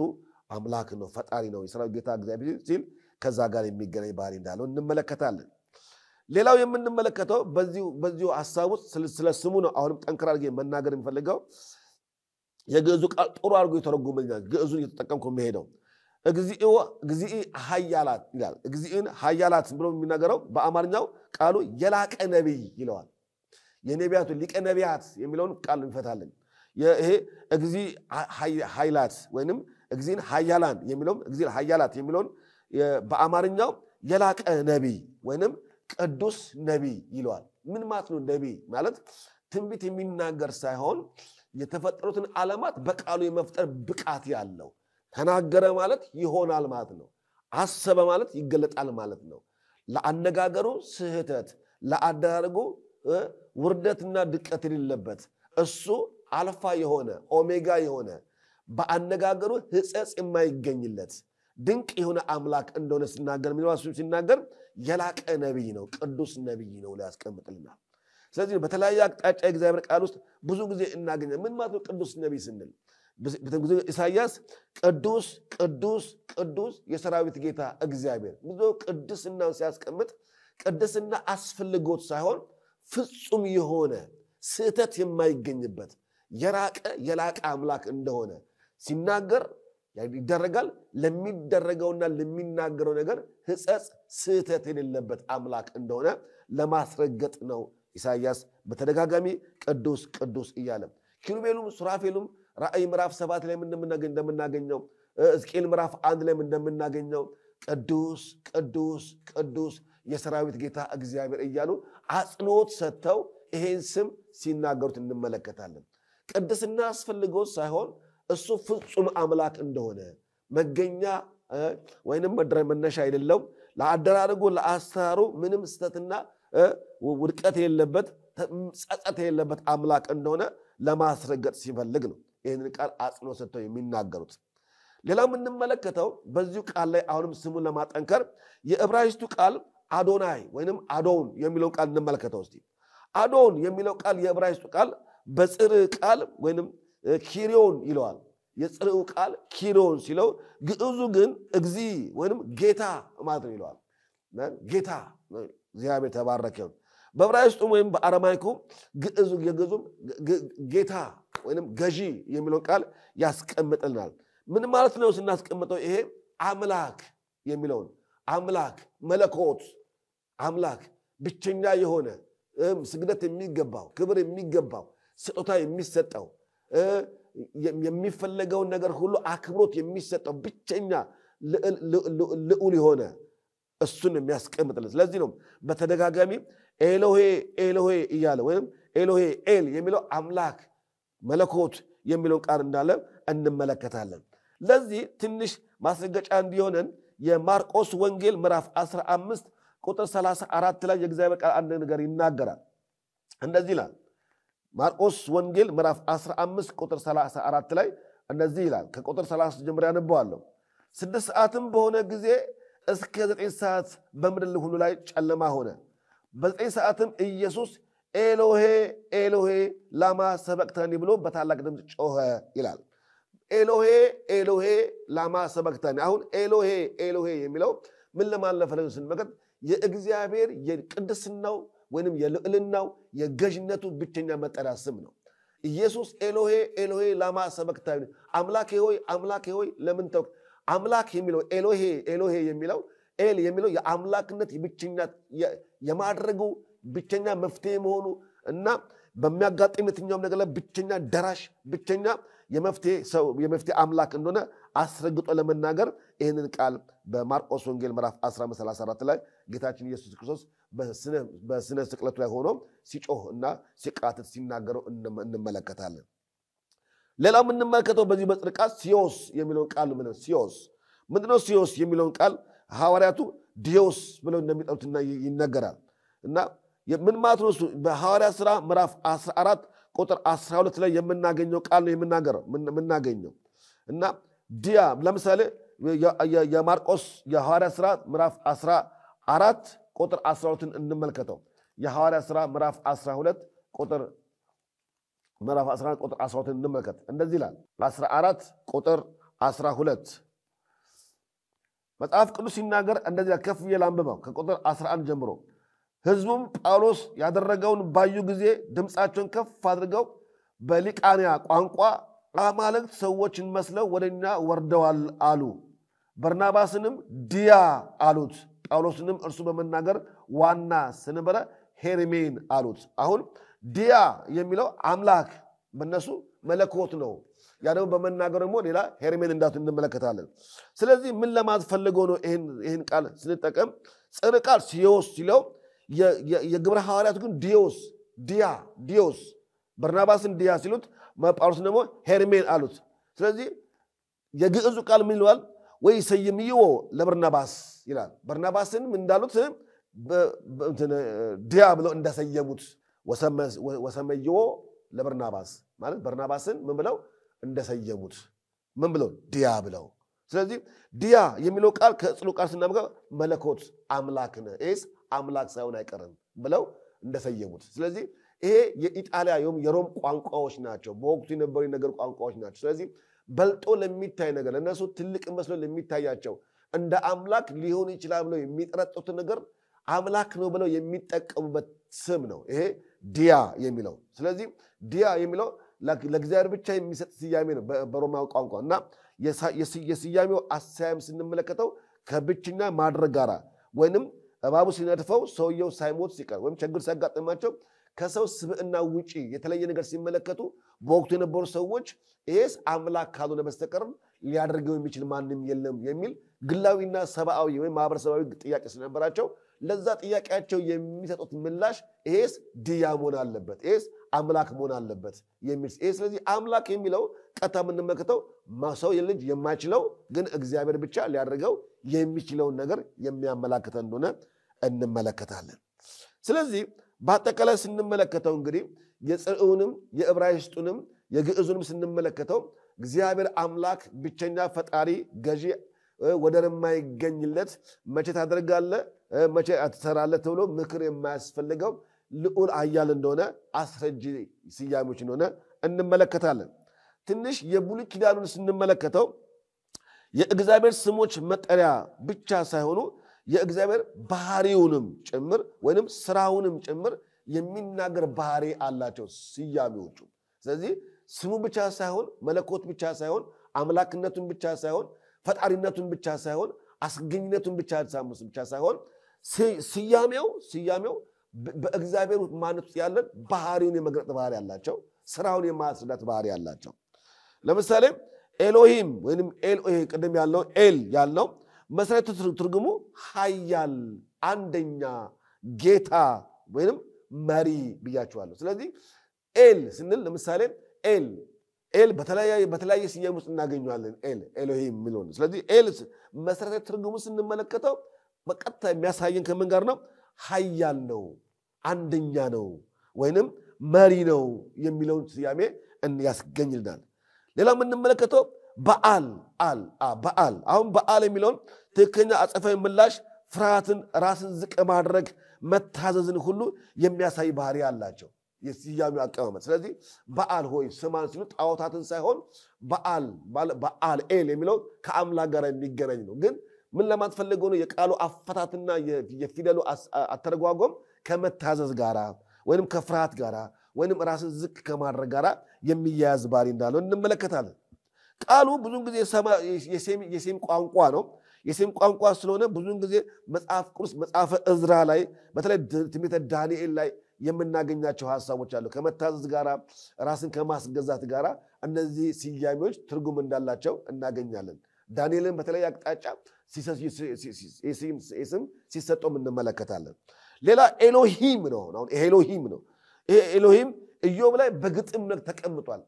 አምላክ ነው፣ ፈጣሪ ነው። የሰራዊት ጌታ እግዚአብሔር ሲል ከዛ ጋር የሚገናኝ ባህሪ እንዳለው እንመለከታለን። ሌላው የምንመለከተው በዚሁ ሐሳብ ውስጥ ስለ ስሙ ነው። አሁንም ጠንክር አድርጌ መናገር የሚፈልገው የግዕዙ ቃል ጥሩ አድርጎ የተረጎመልኛል። ግዕዙን እየተጠቀምኩ የሚሄደው እግዚእ ኃያላት ይላል። እግዚእን ኃያላት ብሎ የሚናገረው በአማርኛው ቃሉ የላቀ ነቢይ ይለዋል። የነቢያቱ ሊቀ ነቢያት የሚለውን ቃል እንፈታለን። ይሄ እግዚእ ኃይላት ወይንም እግዚእን ኃያላን የሚለውን እግዚእ ኃያላት የሚለውን በአማርኛው የላቀ ነቢይ ወይንም ቅዱስ ነቢይ ይለዋል። ምን ማለት ነው? ነቢይ ማለት ትንቢት የሚናገር ሳይሆን የተፈጠሩትን ዓለማት በቃሉ የመፍጠር ብቃት ያለው፣ ተናገረ ማለት ይሆናል ማለት ነው። አሰበ ማለት ይገለጣል ማለት ነው። ለአነጋገሩ ስህተት፣ ለአደራረጉ ውርደትና ድቀት የሌለበት እሱ አልፋ የሆነ ኦሜጋ የሆነ በአነጋገሩ ሕጸጽ የማይገኝለት ድንቅ የሆነ አምላክ እንደሆነ ሲናገር የላቀ ነቢይ ነው፣ ቅዱስ ነቢይ ነው ሊያስቀምጥልናል። ስለዚህ በተለያየ አቅጣጫ የእግዚአብሔር ቃል ውስጥ ብዙ ጊዜ እናገኛለን። ምን ማለት ነው ቅዱስ ነቢይ ስንል? ኢሳይያስ ቅዱስ ቅዱስ ቅዱስ የሰራዊት ጌታ እግዚአብሔር ብዙ ቅድስናውን ሲያስቀምጥ ቅድስና አስፈልጎት ሳይሆን ፍጹም የሆነ ስህተት የማይገኝበት የላቀ አምላክ እንደሆነ ሲናገር ይደረጋል። ለሚደረገውና ለሚናገረው ነገር ሕጸጽ ስህተት የሌለበት አምላክ እንደሆነ ለማስረገጥ ነው ኢሳይያስ በተደጋጋሚ ቅዱስ ቅዱስ እያለ። ኪሩቤሉም ሱራፌሉም ራእይ ምዕራፍ 7 ላይ እንደምናገኘው ሕዝቅኤል ምዕራፍ 1 ላይ እንደምናገኘው ቅዱስ ቅዱስ ቅዱስ የሰራዊት ጌታ እግዚአብሔር እያሉ አጽንኦት ሰጥተው ይሄን ስም ሲናገሩት እንመለከታለን። ቅድስና አስፈልጎት ሳይሆን እሱ ፍጹም አምላክ እንደሆነ መገኛ ወይንም መነሻ አይደለም። ለአደራረጉ ለአሰራሩ ምንም ስተትና ውድቀት የሌለበት ጸጸት የሌለበት አምላክ እንደሆነ ለማስረገጥ ሲፈልግ ነው ይህንን ቃል አጽንኦት ሰጥተው የሚናገሩት። ሌላው የምንመለከተው በዚሁ ቃል ላይ አሁንም ስሙን ለማጠንከር የዕብራይስጡ ቃል አዶናይ ወይንም አዶን የሚለው ቃል እንመለከተው እስቲ። አዶን የሚለው ቃል የዕብራይስጡ ቃል በጽር ቃል ወይንም ኪሪዮን ይለዋል። የጽርኡ ቃል ኪሪዮን ሲለው ግዕዙ ግን እግዚ ወይንም ጌታ ማለት ነው ይለዋል። ጌታ እግዚአብሔር ተባረከ ይሁን። በዕብራይስጡ ወይም በአረማይኩ የግዕዙም ጌታ ወይንም ገዢ የሚለው ቃል ያስቀምጥልናል። ምን ማለት ነው ስናስቀምጠው? ይሄ አምላክ የሚለውን አምላክ መለኮት አምላክ ብቸኛ የሆነ ስግደት የሚገባው ክብር የሚገባው ስጦታ የሚሰጠው የሚፈልገው ነገር ሁሉ አክብሮት የሚሰጠው ብቸኛ ልዑል የሆነ እሱን የሚያስቀምጥልን ስለዚህ ነው በተደጋጋሚ ኤሎሄ ኤሎሄ እያለ ወይም ኤሎሄ ኤል የሚለው አምላክ መለኮት የሚለው ቃል እንዳለ እንመለከታለን ለዚህ ትንሽ ማስረጃ እንዲሆነን የማርቆስ ወንጌል ምዕራፍ 15 ቁጥር 34 ላይ የእግዚአብሔር ቃል አንድ ነገር ይናገራል እንደዚህ ይላል ማርቆስ ወንጌል ምዕራፍ 15 ቁጥር 34 ላይ እንደዚህ ይላል ከቁጥር 30 ጀምሮ ያነበዋለሁ 6 ሰዓትም በሆነ ጊዜ እስከ 9 ሰዓት በምድር ሁሉ ላይ ጨለማ ሆነ በ9 ሰዓትም ኢየሱስ ኤሎሄ ኤሎሄ ላማ ሰበቅታኒ ብሎ በታላቅ ድምፅ ጮኸ ይላል ኤሎሄ ኤሎሄ ላማ ሰበቅታኒ አሁን ኤሎሄ ኤሎሄ የሚለው ምን ለማለት ነው ስንመለከት የእግዚአብሔር የቅድስናው ወይንም የልዕልናው የገዥነቱ ብቸኛ መጠሪያ ስም ነው ኢየሱስ ኤሎሄ ኤሎሄ ላማ ሰበቅታኒ አምላኬ ሆይ ለምን ተውክ አምላክ የሚለው ኤሎሄ ኤሎሄ የሚለው ኤል የሚለው የአምላክነት ብቸኛ የማድረጉ ብቸኛ መፍትሄ መሆኑ እና በሚያጋጥም የትኛውም ነገር ላይ ብቸኛ ደራሽ ብቸኛ የመፍትሄ አምላክ እንደሆነ አስረግጦ ለመናገር ይህንን ቃል በማርቆስ ወንጌል ምዕራፍ 15:34 ላይ ጌታችን ኢየሱስ ክርስቶስ በስነ ስቅለቱ ላይ ሆኖ ሲጮህ እና ሲቃትት ሲናገረው እንመለከታለን ሌላው የምንመለከተው በዚህ በጽድቅ ቃል ሲዮስ የሚለውን ቃል ምንድነው ሲዮስ የሚለውን ቃል ሐዋርያቱ ዲዮስ ብለው እንደሚጠሩትና ይነገራል እና ምን ማለት ነው በሐዋርያ ሥራ ምዕራፍ 14 ቁጥር 12 ላይ የምናገኘው ቃል ነው የምናገኘው እና ዲያ ለምሳሌ የማርቆስ የሐዋርያ ሥራ ምዕራፍ 14 ቁጥር 12 እንመልከተው የሐዋርያ ሥራ ምዕራፍ 12 ቁጥር 12 እንመልከት እንደዚህ ይላል 14 ቁጥር 12 መጽሐፍ ቅዱስ ሲናገር እንደዚህ ከፍ ይላንበው ከቁጥር 11 ጀምሮ ሕዝቡም ጳውሎስ ያደረገውን ባዩ ጊዜ ድምፃቸውን ከፍ አድርገው በሊቃንያ ቋንቋ አማልክት ሰዎችን መስለው ወደኛ ወርደዋል አሉ በርናባስንም ዲያ አሉት ጳውሎስንም እርሱ በመናገር ዋና ስንበረ ሄርሜን አሉት አሁን ዲያ የሚለው አምላክ በእነሱ መለኮት ነው ያለው በመናገር ደግሞ ሌላ ሄርሜን እንዳት እንመለከታለን ስለዚህ ምን ለማስፈልገው ነው ይሄን ቃል ስንጠቀም ጽድቅ ቃል ሲዮስ ሲለው የግብረ ሐዋርያት ግን ዲዮስ በርናባስን ዲያ ሲሉት ጳውሎስ ደግሞ ሄርሜን አሉት ስለዚህ የግዕዙ ቃል ምን ይላል ወይ ሰይምዮ ለበርናባስ ይላል በርናባስን እንዳሉት ዲያ ብለው እንደሰየሙት ወሰመዮ ለበርናባስ ማለት በርናባስን ምን ብለው እንደሰየሙት ምን ብለው ዲያ ብለው ስለዚህ ዲያ የሚለው ቃል ከጽሉ ቃል ስናመጣው መለኮት አምላክ ነው አምላክ ሳይሆን አይቀርም ብለው እንደሰየሙት ስለዚህ ይሄ የኢጣሊያ የሮም ቋንቋዎች ናቸው በወቅቱ የነበሩ ነገር ቋንቋዎች ናቸው ስለዚህ በልጦ ለሚታይ ነገር ለነሱ ትልቅ መስሎ ለሚታያቸው እንደ አምላክ ሊሆን ይችላል ብለው የሚጠረጥሩት ነገር አምላክ ነው ብለው የሚጠቀሙበት ስም ነው ይሄ ዲያ የሚለው ስለዚህ ዲያ የሚለው ለእግዚአብሔር ብቻ የሚሰጥ ስያሜ ነው በሮማው ቋንቋ እና የስያሜው አሳያም ስንመለከተው ከብቸኛ ማድረግ ጋራ ወይንም እባቡ ሲነድፈው ሰውየው ሳይሞት ሲቀር ወይም ችግር ሲያጋጥማቸው ከሰው ስብዕና ውጪ የተለየ ነገር ሲመለከቱ በወቅቱ የነበሩ ሰዎች ይሄስ አምላክ ካልሆነ በስተቀር ሊያደርገው የሚችል ማንም የለም የሚል ግላዊና ሰብአዊ ወይም ማህበረሰባዊ ጥያቄ ስለነበራቸው ለዛ ጥያቄያቸው የሚሰጡት ምላሽ ይሄስ ዲያ መሆን አለበት ይሄስ አምላክ መሆን አለበት የሚል ስለዚህ አምላክ የሚለው ቀጥታ የምንመለከተው ሰው ልጅ የማይችለው ግን እግዚአብሔር ብቻ ሊያደርገው የሚችለውን ነገር የሚያመላክተን እንደሆነ እንመለከታለን ስለዚህ በአጠቃላይ ስንመለከተው እንግዲህ የጽርዑንም የዕብራይስጡንም የግዕዙንም ስንመለከተው እግዚአብሔር አምላክ ብቸኛ ፈጣሪ ገዢ ወደር የማይገኝለት መቼ ታደርጋለህ መቼ አትሰራለህ ተብሎ ምክር የማያስፈልገው ልዑል ኃያል እንደሆነ አስረጂ ስያሜዎች እንደሆነ እንመለከታለን ትንሽ የብሉይ ኪዳኑን ስንመለከተው የእግዚአብሔር ስሞች መጠሪያ ብቻ ሳይሆኑ የእግዚአብሔር ባህሪውንም ጭምር ወይንም ስራውንም ጭምር የሚናገር ባህሪ አላቸው ስያሜዎቹ ስለዚህ ስሙ ብቻ ሳይሆን መለኮት ብቻ ሳይሆን አምላክነቱን ብቻ ሳይሆን ፈጣሪነቱን ብቻ ሳይሆን አስገኝነቱን ብቻ ሳይሆን ስያሜው በእግዚአብሔር ማንነት ያለን ባህሪውን የመግለጥ ባህሪ ያላቸው ስራውን የማስረዳት ባህሪ ያላቸው ለምሳሌ ኤሎሂም ወይንም ኤልኦሄ ቀደም ያለው ኤል ያለው መሰረታዊ ትርጉሙ ኃያል አንደኛ ጌታ ወይንም መሪ ብያችኋለሁ ስለዚህ ኤል ስንል ለምሳሌ ኤል በተለያየ ስያሜ ውስጥ እናገኘዋለን ኤሎሂም የሚለውን ስለዚህ ኤል መሰረታዊ ትርጉሙ ስንመለከተው በቀጥታ የሚያሳየን ከምን ጋር ነው ኃያል ነው አንደኛ ነው ወይንም መሪ ነው የሚለውን ስያሜ ያስገኝልናል ሌላ የምንመለከተው በዓል አሁን በዓል የሚለውን ትክክለኛ አጸፋዊ ምላሽ ፍርሃትን ራስን ዝቅ ማድረግ መታዘዝን ሁሉ የሚያሳይ ባህሪ አላቸው የስያሜው አቀማመጥ ስለዚህ በዓል ሆይ ስማን ሲሉ ጣዖታትን ሳይሆን በዓል ኤል የሚለው ከአምላክ ጋር የሚገናኝ ነው ግን ምን ለማትፈልገው ነው የቃሉ አፈታትና የፊደሉ አተረጓጎም ከመታዘዝ ጋራ ወይንም ከፍርሃት ጋራ ወይንም ራስን ዝቅ ከማድረግ ጋራ የሚያያዝ ባህሪ እንዳለው እንመለከታለን ቃሉ ብዙን ጊዜ የሴም ቋንቋ ነው የሴም ቋንቋ ስለሆነ ብዙን ጊዜ መጽሐፍ ቅዱስ መጽሐፈ ዕዝራ ላይ በተለይ ትንቢተ ዳንኤል ላይ የምናገኛቸው ሐሳቦች አሉ ከመታዘዝ ጋራ ራስን ከማስገዛት ጋራ እነዚህ ስያሜዎች ትርጉም እንዳላቸው እናገኛለን ዳንኤልን በተለይ አቅጣጫ ስም ሲሰጠው እንመለከታለን ሌላ ኤሎሂም ነው አሁን ኤሎሂም ኢዮብ ላይ በግጥም መልክ ተቀምጧል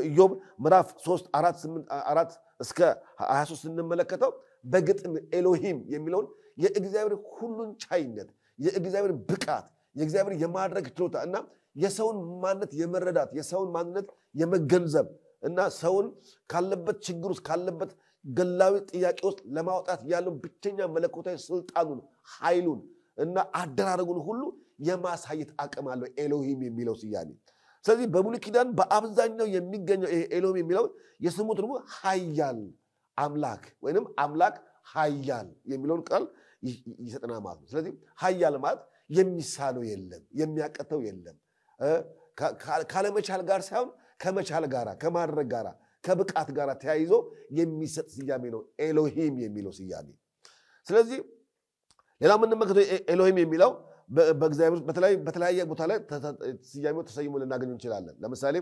ኢዮብ ምዕራፍ 3 4 እስከ 23 እንመለከተው በግጥም ኤሎሂም የሚለውን የእግዚአብሔር ሁሉን ቻይነት የእግዚአብሔር ብቃት የእግዚአብሔር የማድረግ ችሎታ እና የሰውን ማንነት የመረዳት የሰውን ማንነት የመገንዘብ እና ሰውን ካለበት ችግር ውስጥ ካለበት ገላዊ ጥያቄ ውስጥ ለማውጣት ያለው ብቸኛ መለኮታዊ ስልጣኑን ኃይሉን እና አደራረጉን ሁሉ የማሳየት አቅም አለው ኤሎሂም የሚለው ስያሜ ስለዚህ በብሉይ ኪዳን በአብዛኛው የሚገኘው ኤሎሂም የሚለው የስሙ ትርጉም ኃያል አምላክ ወይንም አምላክ ኃያል የሚለውን ቃል ይሰጠናል ማለት ነው ስለዚህ ኃያል ማለት የሚሳነው የለም የሚያቀተው የለም ካለመቻል ጋር ሳይሆን ከመቻል ጋራ ከማድረግ ጋራ ከብቃት ጋራ ተያይዞ የሚሰጥ ስያሜ ነው ኤሎሂም የሚለው ስያሜ ስለዚህ ሌላ ምን መከተው ኤሎሂም የሚለው በእግዚአብሔር በተለያየ ቦታ ላይ ስያሜው ተሰይሞ ልናገኝ እንችላለን ለምሳሌ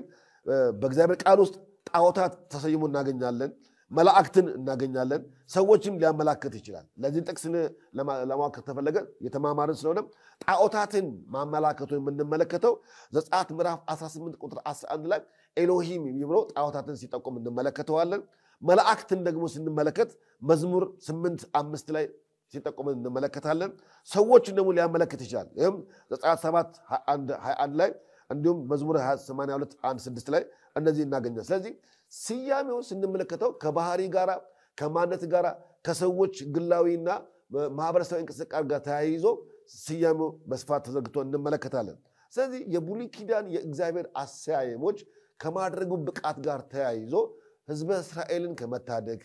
በእግዚአብሔር ቃል ውስጥ ጣዖታት ተሰይሞ እናገኛለን መላእክትን እናገኛለን ሰዎችም ሊያመላክት ይችላል ለዚህ ጥቅስ ለማወቅ ተፈለገ የተማማርን ስለሆነ ጣዖታትን ማመላከቱ የምንመለከተው ዘጸአት ምዕራፍ 18 ቁጥር 11 ላይ ኤሎሂም የሚለው ጣዖታትን ሲጠቁም እንመለከተዋለን መላእክትን ደግሞ ስንመለከት መዝሙር 8:5 ላይ ሲጠቁም እንመለከታለን ሰዎችን ደግሞ ሊያመለክት ይችላል ይሄም ዘጸአት 7:21 ላይ እንዲሁም መዝሙር 82:1-6 ላይ እነዚህ እናገኛለን ስለዚህ ስያሜው ስንመለከተው ከባህሪ ጋራ ከማንነት ጋራ ከሰዎች ግላዊና ማህበረሰባዊ እንቅስቃሴ ጋር ተያይዞ ስያሜው በስፋት ተዘርግቶ እንመለከታለን ስለዚህ የብሉይ ኪዳን የእግዚአብሔር አሰያየሞች ከማድረጉ ብቃት ጋር ተያይዞ ህዝበ እስራኤልን ከመታደግ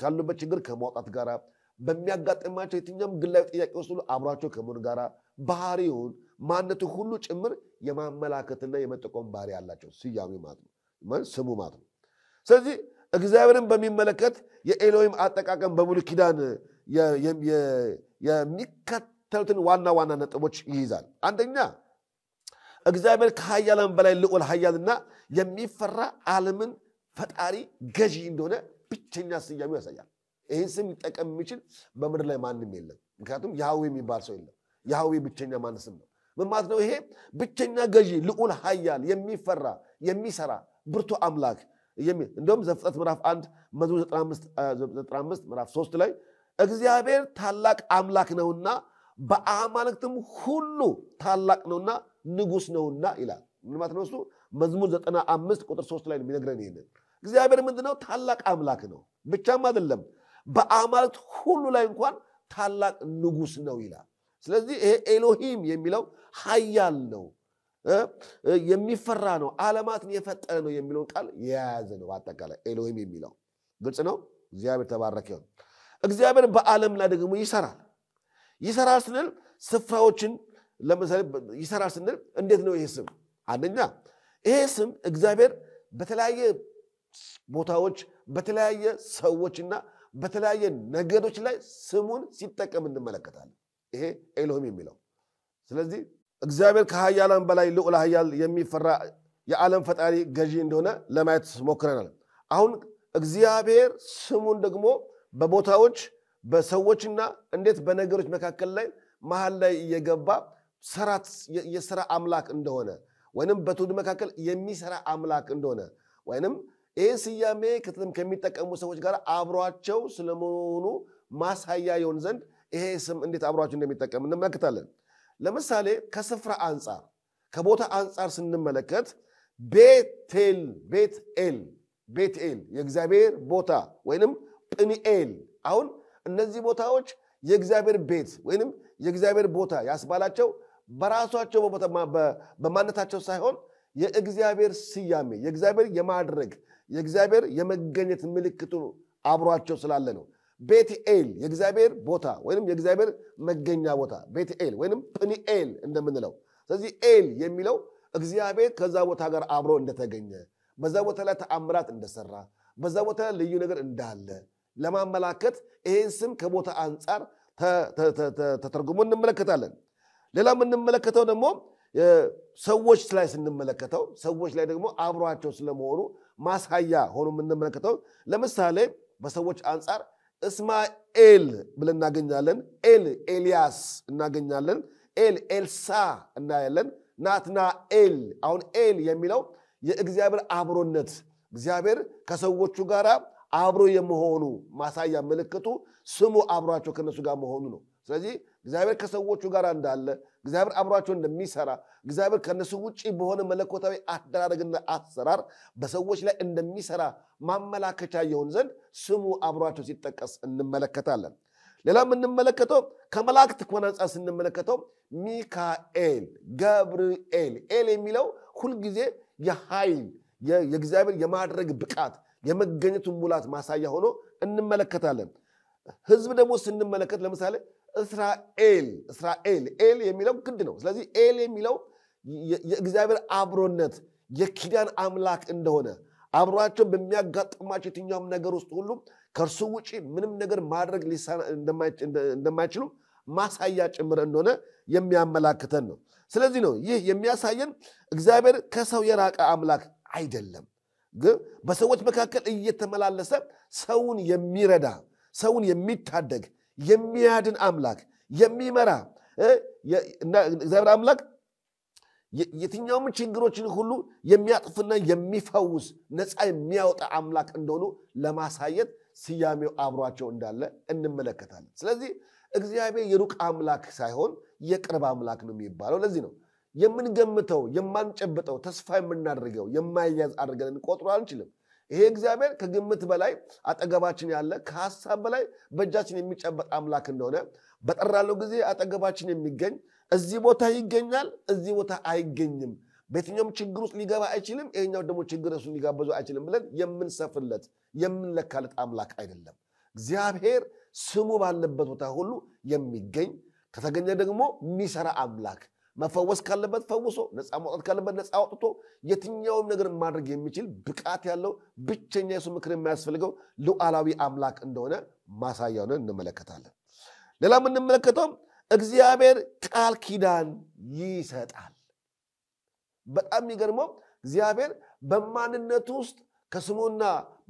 ካሉበት ችግር ከማውጣት ጋራ በሚያጋጥማቸው የትኛውም ግላዊ ጥያቄ ውስጥ ሁሉ አብሯቸው ከመሆን ጋራ ባህሪውን ማንነቱ ሁሉ ጭምር የማመላከትና የመጠቆም ባህሪ ያላቸው ስያሜ ማለት ነው ስሙ ማለት ነው ስለዚህ እግዚአብሔርን በሚመለከት የኤሎሂም አጠቃቀም በብሉይ ኪዳን የሚከተሉትን ዋና ነጥቦች ይይዛል አንደኛ እግዚአብሔር ከኃያላን በላይ ልዑል ኃያልና የሚፈራ ዓለምን ፈጣሪ ገዢ እንደሆነ ብቸኛ ስያሜው ያሳያል ይህን ስም ሊጠቀም የሚችል በምድር ላይ ማንም የለም ምክንያቱም ያህዌ የሚባል ሰው የለም ያህዌ ብቸኛ ማን ስም ነው ምን ማለት ነው ይሄ ብቸኛ ገዢ ልዑል ኃያል የሚፈራ የሚሰራ ብርቱ አምላክ እንደውም ዘፍጥረት ምዕራፍ 1 መዝሙር 95 ምዕራፍ 3 ላይ እግዚአብሔር ታላቅ አምላክ ነውና በአማልክትም ሁሉ ታላቅ ነውና ንጉስ ነውና ይላል ምን ማለት ነው እሱ መዝሙር 95 ቁጥር 3 ላይ የሚነግረን ይሄንን እግዚአብሔር ምንድነው ታላቅ አምላክ ነው ብቻም አይደለም በአማልክት ሁሉ ላይ እንኳን ታላቅ ንጉስ ነው ይላል ስለዚህ ይሄ ኤሎሂም የሚለው ኃያል ነው የሚፈራ ነው ዓለማትን የፈጠረ ነው የሚለውን ቃል የያዘ ነው አጠቃላይ ኤሎሂም የሚለው ግልጽ ነው እግዚአብሔር ተባረከ ይሁን እግዚአብሔር በዓለም ላይ ደግሞ ይሰራል ስንል ስፍራዎችን ለምሳሌ ይሰራል ስንል እንዴት ነው ይሄ ስም አንደኛ ይሄ ስም እግዚአብሔር በተለያየ ቦታዎች በተለያየ ሰዎችና በተለያየ ነገዶች ላይ ስሙን ሲጠቀም እንመለከታለን። ይሄ ኤሎሂም የሚለው ስለዚህ እግዚአብሔር ከኃያላን በላይ ልዑል ኃያል የሚፈራ የዓለም ፈጣሪ ገዢ እንደሆነ ለማየት ሞክረናል። አሁን እግዚአብሔር ስሙን ደግሞ በቦታዎች በሰዎችና እንዴት በነገሮች መካከል ላይ መሃል ላይ እየገባ ሰራት የሥራ አምላክ እንደሆነ ወይንም በትውልድ መካከል የሚሰራ አምላክ እንደሆነ ወይንም ይህን ስያሜ ከሚጠቀሙ ሰዎች ጋር አብሯቸው ስለመሆኑ ማሳያ ይሆን ዘንድ ይሄ ስም እንዴት አብሯቸው እንደሚጠቀም እንመለከታለን። ለምሳሌ ከስፍራ አንጻር ከቦታ አንጻር ስንመለከት ቤትኤል የእግዚአብሔር ቦታ ወይንም ጵኒኤል አሁን እነዚህ ቦታዎች የእግዚአብሔር ቤት ወይንም የእግዚአብሔር ቦታ ያስባላቸው በራሳቸው በማንነታቸው ሳይሆን የእግዚአብሔር ስያሜ የእግዚአብሔር የማድረግ የእግዚአብሔር የመገኘት ምልክቱ አብሯቸው ስላለ ነው። ቤትኤል የእግዚአብሔር ቦታ ወይንም የእግዚአብሔር መገኛ ቦታ ቤትኤል ወይንም ጵኒኤል እንደምንለው። ስለዚህ ኤል የሚለው እግዚአብሔር ከዛ ቦታ ጋር አብሮ እንደተገኘ በዛ ቦታ ላይ ተአምራት እንደሰራ በዛ ቦታ ላይ ልዩ ነገር እንዳለ ለማመላከት ይሄን ስም ከቦታ አንጻር ተተርጉሞ እንመለከታለን። ሌላ የምንመለከተው ደግሞ ሰዎች ላይ ስንመለከተው ሰዎች ላይ ደግሞ አብሯቸው ስለመሆኑ ማሳያ ሆኖ የምንመለከተው ለምሳሌ በሰዎች አንጻር እስማኤል ብለን እናገኛለን። ኤልያስ እናገኛለን። ኤልሳ እናያለን። ናትናኤል አሁን ኤል የሚለው የእግዚአብሔር አብሮነት እግዚአብሔር ከሰዎቹ ጋር አብሮ የመሆኑ ማሳያ ምልክቱ ስሙ አብሯቸው ከነሱ ጋር መሆኑ ነው። ስለዚህ እግዚአብሔር ከሰዎቹ ጋር እንዳለ እግዚአብሔር አብሯቸው እንደሚሰራ እግዚአብሔር ከነሱ ውጪ በሆነ መለኮታዊ አደራረግና አሰራር በሰዎች ላይ እንደሚሰራ ማመላከቻ ይሆን ዘንድ ስሙ አብሯቸው ሲጠቀስ እንመለከታለን። ሌላ የምንመለከተው ከመላእክት አንጻር ስንመለከተው ሚካኤል፣ ገብርኤል ኤል የሚለው ሁልጊዜ የኃይል የእግዚአብሔር የማድረግ ብቃት የመገኘቱ ሙላት ማሳያ ሆኖ እንመለከታለን። ህዝብ ደግሞ ስንመለከት ለምሳሌ እስራኤል ኤል የሚለው ግድ ነው። ስለዚህ ኤል የሚለው የእግዚአብሔር አብሮነት የኪዳን አምላክ እንደሆነ አብሯቸው በሚያጋጥማቸው የትኛውም ነገር ውስጥ ሁሉ ከእርሱ ውጪ ምንም ነገር ማድረግ እንደማይችሉ ማሳያ ጭምር እንደሆነ የሚያመላክተን ነው። ስለዚህ ነው ይህ የሚያሳየን እግዚአብሔር ከሰው የራቀ አምላክ አይደለም፣ ግን በሰዎች መካከል እየተመላለሰ ሰውን የሚረዳ ሰውን የሚታደግ የሚያድን አምላክ የሚመራ እግዚአብሔር አምላክ የትኛውም ችግሮችን ሁሉ የሚያጥፍና የሚፈውስ ነፃ የሚያወጣ አምላክ እንደሆኑ ለማሳየት ስያሜው አብሯቸው እንዳለ እንመለከታለን። ስለዚህ እግዚአብሔር የሩቅ አምላክ ሳይሆን የቅርብ አምላክ ነው የሚባለው ለዚህ ነው። የምንገምተው የማንጨብጠው ተስፋ የምናደርገው የማይያዝ አድርገን እንቆጥሮ አንችልም። ይሄ እግዚአብሔር ከግምት በላይ አጠገባችን ያለ ከሐሳብ በላይ በእጃችን የሚጨበጥ አምላክ እንደሆነ በጠራለው ጊዜ አጠገባችን የሚገኝ እዚህ ቦታ ይገኛል እዚህ ቦታ አይገኝም በየትኛውም ችግር ውስጥ ሊገባ አይችልም ይሄኛው ደግሞ ችግር እሱ ሊጋበዙ አይችልም ብለን የምንሰፍለት የምንለካለት አምላክ አይደለም። እግዚአብሔር ስሙ ባለበት ቦታ ሁሉ የሚገኝ ከተገኘ ደግሞ የሚሰራ አምላክ መፈወስ ካለበት ፈውሶ ነፃ ማውጣት ካለበት ነፃ አውጥቶ የትኛውም ነገር ማድረግ የሚችል ብቃት ያለው ብቸኛ የሱ ምክር የማያስፈልገው ሉዓላዊ አምላክ እንደሆነ ማሳያውን እንመለከታለን። ሌላ የምንመለከተው እግዚአብሔር ቃል ኪዳን ይሰጣል። በጣም የሚገርመው እግዚአብሔር በማንነቱ ውስጥ ከስሙና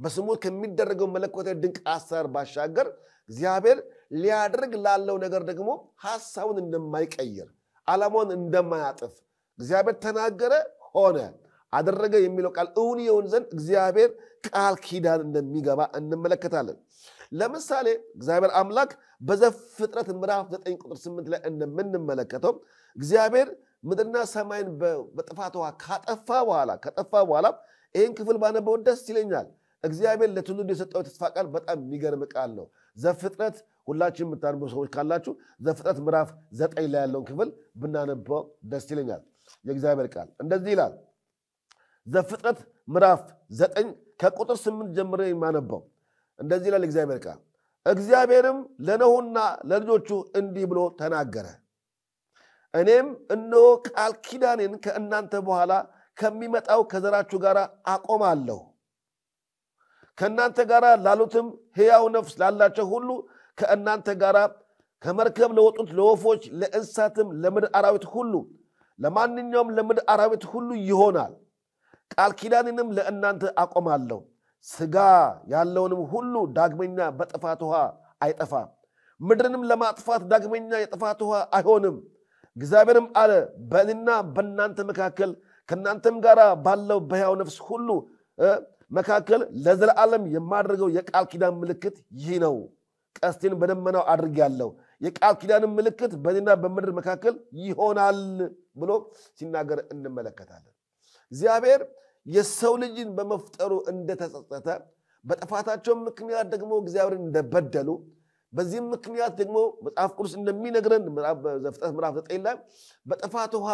በስሙ ከሚደረገው መለኮታዊ ድንቅ አሰራር ባሻገር እግዚአብሔር ሊያደርግ ላለው ነገር ደግሞ ሐሳቡን እንደማይቀይር ዓላማውን እንደማያጥፍ እግዚአብሔር ተናገረ ሆነ አደረገ የሚለው ቃል እውን ይሆን ዘንድ እግዚአብሔር ቃል ኪዳን እንደሚገባ እንመለከታለን። ለምሳሌ እግዚአብሔር አምላክ በዘፍጥረት ምዕራፍ 9 ቁጥር 8 ላይ እንደምንመለከተው እግዚአብሔር ምድርና ሰማይን በጥፋት ውሃ ካጠፋ በኋላ ይህን ክፍል ባነበው ደስ ይለኛል። እግዚአብሔር ለትውልድ የሰጠው ተስፋ ቃል በጣም የሚገርም ቃል ነው። ዘፍጥረት ሁላችሁም የምታነቡ ሰዎች ካላችሁ ዘፍጥረት ምዕራፍ 9 ላይ ያለውን ክፍል ብናነበው ደስ ይለኛል። የእግዚአብሔር ቃል እንደዚህ ይላል። ዘፍጥረት ምዕራፍ 9 ከቁጥር 8 ጀምሮ የማነበው እንደዚህ ይላል እግዚአብሔር ቃል። እግዚአብሔርም ለኖኅና ለልጆቹ እንዲህ ብሎ ተናገረ። እኔም እነሆ ቃል ኪዳኔን ከእናንተ በኋላ ከሚመጣው ከዘራችሁ ጋር አቆማለሁ፣ ከእናንተ ጋር ላሉትም ሕያው ነፍስ ላላቸው ሁሉ ከእናንተ ጋር ከመርከብ ለወጡት ለወፎች ለእንስሳትም ለምድር አራዊት ሁሉ ለማንኛውም ለምድር አራዊት ሁሉ ይሆናል። ቃል ኪዳኔንም ለእናንተ አቆማለሁ። ሥጋ ያለውንም ሁሉ ዳግመኛ በጥፋት ውኃ አይጠፋም፣ ምድርንም ለማጥፋት ዳግመኛ የጥፋት ውኃ አይሆንም። እግዚአብሔርም አለ በእኔና በእናንተ መካከል ከእናንተም ጋር ባለው በሕያው ነፍስ ሁሉ መካከል ለዘላለም የማደርገው የቃል ኪዳን ምልክት ይህ ነው። ቀስቴን በደመናው አድርጌአለሁ፣ የቃል ኪዳንም ምልክት በእኔና በምድር መካከል ይሆናል ብሎ ሲናገር እንመለከታለን። እግዚአብሔር የሰው ልጅን በመፍጠሩ እንደተጸጸተ፣ በጥፋታቸው ምክንያት ደግሞ እግዚአብሔርን እንደበደሉ፣ በዚህም ምክንያት ደግሞ መጽሐፍ ቅዱስ እንደሚነግረን ዘፍጥረት ምዕራፍ 9 ላይ በጥፋት ውኃ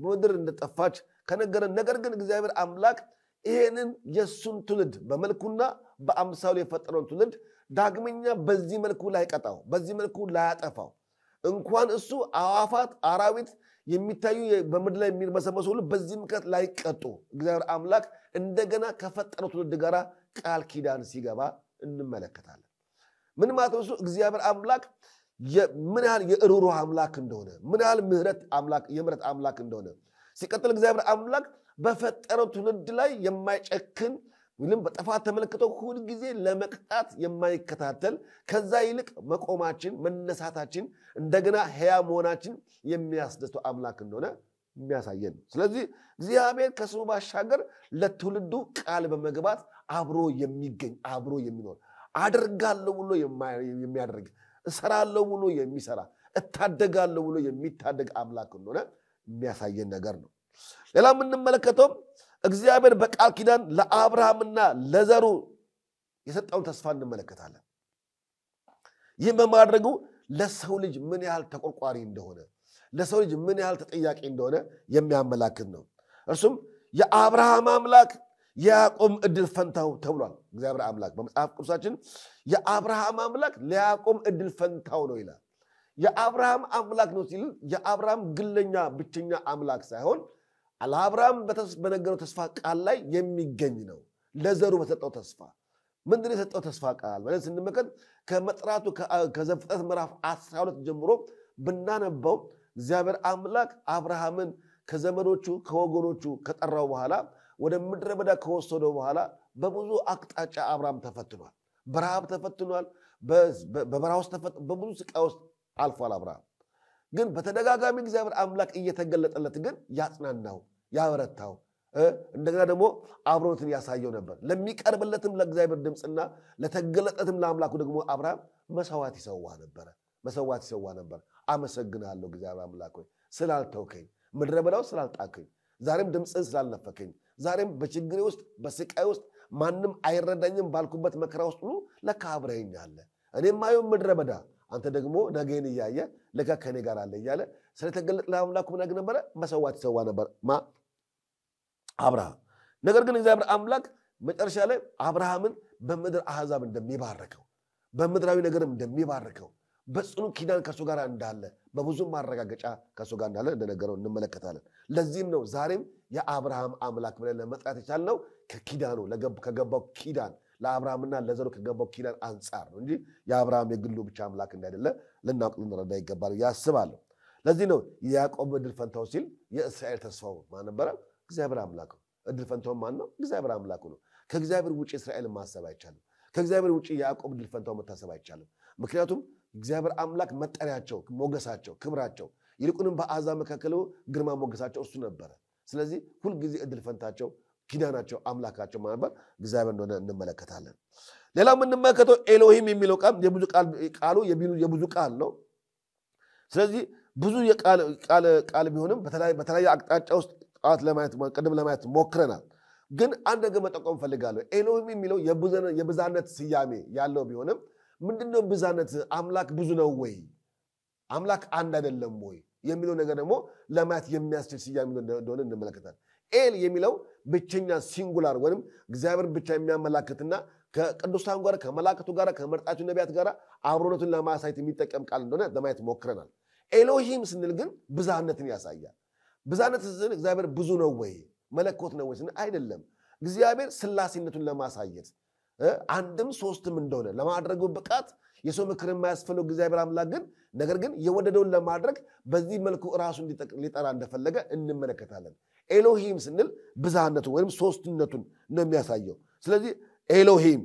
ምድር እንደጠፋች ከነገረን፣ ነገር ግን እግዚአብሔር አምላክ ይሄንን የሱን ትውልድ በመልኩና በአምሳሉ የፈጠረውን ትውልድ ዳግመኛ በዚህ መልኩ ላይ ቀጣው፣ በዚህ መልኩ ላይ ያጠፋው እንኳን እሱ አዋፋት አራዊት የሚታዩ በምድር ላይ የሚርመሰመሱ ሁሉ በዚህ ምክንያት ላይ ቀጡ እግዚአብሔር አምላክ እንደገና ከፈጠረው ትውልድ ጋር ቃል ኪዳን ሲገባ እንመለከታለን። ምን ማለት ነው? እግዚአብሔር አምላክ ምን ያህል የሩህሩህ አምላክ እንደሆነ፣ ምን ያህል የምህረት አምላክ እንደሆነ ሲቀጥል እግዚአብሔር አምላክ በፈጠረው ትውልድ ላይ የማይጨክን ወይም በጥፋት ተመልክቶ ሁሉ ጊዜ ለመቅጣት የማይከታተል ከዛ ይልቅ መቆማችን መነሳታችን እንደገና ሕያው መሆናችን የሚያስደስተው አምላክ እንደሆነ የሚያሳየን ነው። ስለዚህ እግዚአብሔር ከስሙ ባሻገር ለትውልዱ ቃል በመግባት አብሮ የሚገኝ አብሮ የሚኖር አደርጋለሁ ብሎ የሚያደርግ እሰራለሁ ብሎ የሚሰራ እታደጋለሁ ብሎ የሚታደግ አምላክ እንደሆነ የሚያሳየን ነገር ነው። ሌላ የምንመለከተው እግዚአብሔር በቃል ኪዳን ለአብርሃምና ለዘሩ የሰጠውን ተስፋ እንመለከታለን። ይህም በማድረጉ ለሰው ልጅ ምን ያህል ተቆርቋሪ እንደሆነ፣ ለሰው ልጅ ምን ያህል ተጠያቂ እንደሆነ የሚያመላክት ነው። እርሱም የአብርሃም አምላክ የያዕቆብ ዕድል ፈንታው ተብሏል። እግዚአብሔር አምላክ በመጽሐፍ ቅዱሳችን የአብርሃም አምላክ ለያዕቆብ ዕድል ፈንታው ነው ይላል። የአብርሃም አምላክ ነው ሲል የአብርሃም ግለኛ ብቸኛ አምላክ ሳይሆን ለአብርሃም በነገረው ተስፋ ቃል ላይ የሚገኝ ነው። ለዘሩ በሰጠው ተስፋ ምንድን የሰጠው ተስፋ ቃል ማለት ስንመለከት ከመጥራቱ ከዘፍጥረት ምዕራፍ 12 ጀምሮ ብናነበው እግዚአብሔር አምላክ አብርሃምን ከዘመዶቹ ከወገኖቹ ከጠራው በኋላ ወደ ምድረ በዳ ከወሰደው በኋላ በብዙ አቅጣጫ አብርሃም ተፈትኗል። በረሃብ ተፈትኗል። በበረሃ ውስጥ በብዙ ስቃይ ውስጥ አልፏል። አብርሃም ግን በተደጋጋሚ እግዚአብሔር አምላክ እየተገለጠለት ግን ያጽናናው ያበረታው እንደገና ደግሞ አብሮትን ያሳየው ነበር። ለሚቀርብለትም ለእግዚአብሔር ድምፅና ለተገለጠትም ለአምላኩ ደግሞ አብርሃም መስዋዕት ይሰዋ ነበር። አመሰግናለሁ እግዚአብሔር አምላክ ሆይ ስላልተውከኝ፣ ምድረ በዳው ስላልጣከኝ፣ ዛሬም ድምፅን ስላልነፈከኝ፣ ዛሬም በችግሬ ውስጥ በስቃይ ውስጥ ማንም አይረዳኝም ባልኩበት መከራ ውስጥ ሁሉ ለካ አብረኸኛለህ። እኔም ማየው ምድረ በዳ አንተ ደግሞ ነገን እያየ ለካ ከኔ ጋር አለ እያለ ስለተገለጠ ለአምላኩ ምናግ ነበረ መስዋዕት ይሰዋ ነበር አብርሃም። ነገር ግን እግዚአብሔር አምላክ መጨረሻ ላይ አብርሃምን በምድር አሕዛብ እንደሚባርከው፣ በምድራዊ ነገርም እንደሚባርከው፣ በጽኑ ኪዳን ከሱ ጋር እንዳለ፣ በብዙ ማረጋገጫ ከሱ ጋር እንዳለ እንደነገረው እንመለከታለን። ለዚህም ነው ዛሬም የአብርሃም አምላክ ብለን ለመጥራት የቻልነው ከኪዳኑ ከገባው ኪዳን ለአብርሃምና ለዘሩ ከገባው ኪዳን አንጻር ነው እንጂ የአብርሃም የግሉ ብቻ አምላክ እንዳይደለ ልናውቅ ልንረዳ ይገባል ያስባለሁ። ለዚህ ነው የያዕቆብ ዕድል ፈንታው ሲል የእስራኤል ተስፋው ማን ነበረ? እግዚአብሔር አምላክ ነው። ዕድል ፈንታው ማን ነው? እግዚአብሔር አምላክ ነው። ከእግዚአብሔር ውጪ እስራኤልን ማሰብ አይቻልም። ከእግዚአብሔር ውጪ የያዕቆብ ዕድል ፈንታው መታሰብ አይቻልም። ምክንያቱም እግዚአብሔር አምላክ መጠሪያቸው፣ ሞገሳቸው፣ ክብራቸው ይልቁንም በአሕዛብ መካከል ግርማ ሞገሳቸው እሱ ነበረ። ስለዚህ ሁልጊዜ ዕድል ፈንታቸው ኪዳናቸው አምላካቸው ማንበር እግዚአብሔር እንደሆነ እንመለከታለን። ሌላው የምንመለከተው ኤሎሂም የሚለው ቃሉ የብዙ ቃል ነው። ስለዚህ ብዙ ቃል ቢሆንም በተለያየ አቅጣጫ ውስጥ ቅድም ለማየት ሞክረናል። ግን አንድ ነገር መጠቆም ፈልጋለሁ። ኤሎሂም የሚለው የብዛነት ስያሜ ያለው ቢሆንም ምንድነው ብዛነት? አምላክ ብዙ ነው ወይ? አምላክ አንድ አይደለም ወይ የሚለው ነገር ደግሞ ለማየት የሚያስችል ስያሜ እንደሆነ እንመለከታለን። ኤል የሚለው ብቸኛ ሲንጉላር ወይም እግዚአብሔር ብቻ የሚያመላክትና ከቅዱሳን ጋር ከመላእክቱ ጋር ከመርጣቸው ነቢያት ጋር አብሮነቱን ለማሳየት የሚጠቀም ቃል እንደሆነ ለማየት ሞክረናል። ኤሎሂም ስንል ግን ብዛነትን ያሳያል። ብዛነት ስንል እግዚአብሔር ብዙ ነው ወይ መለኮት ነው ወይ ስንል አይደለም። እግዚአብሔር ስላሴነቱን ለማሳየት አንድም ሶስትም እንደሆነ ለማድረጉ ብቃት የሰው ምክር የማያስፈልገው እግዚአብሔር አምላክ ግን ነገር ግን የወደደውን ለማድረግ በዚህ መልኩ ራሱን ሊጠራ እንደፈለገ እንመለከታለን። ኤሎሂም ስንል ብዛነቱ ወይም ሶስትነቱን ነው የሚያሳየው። ስለዚህ ኤሎሂም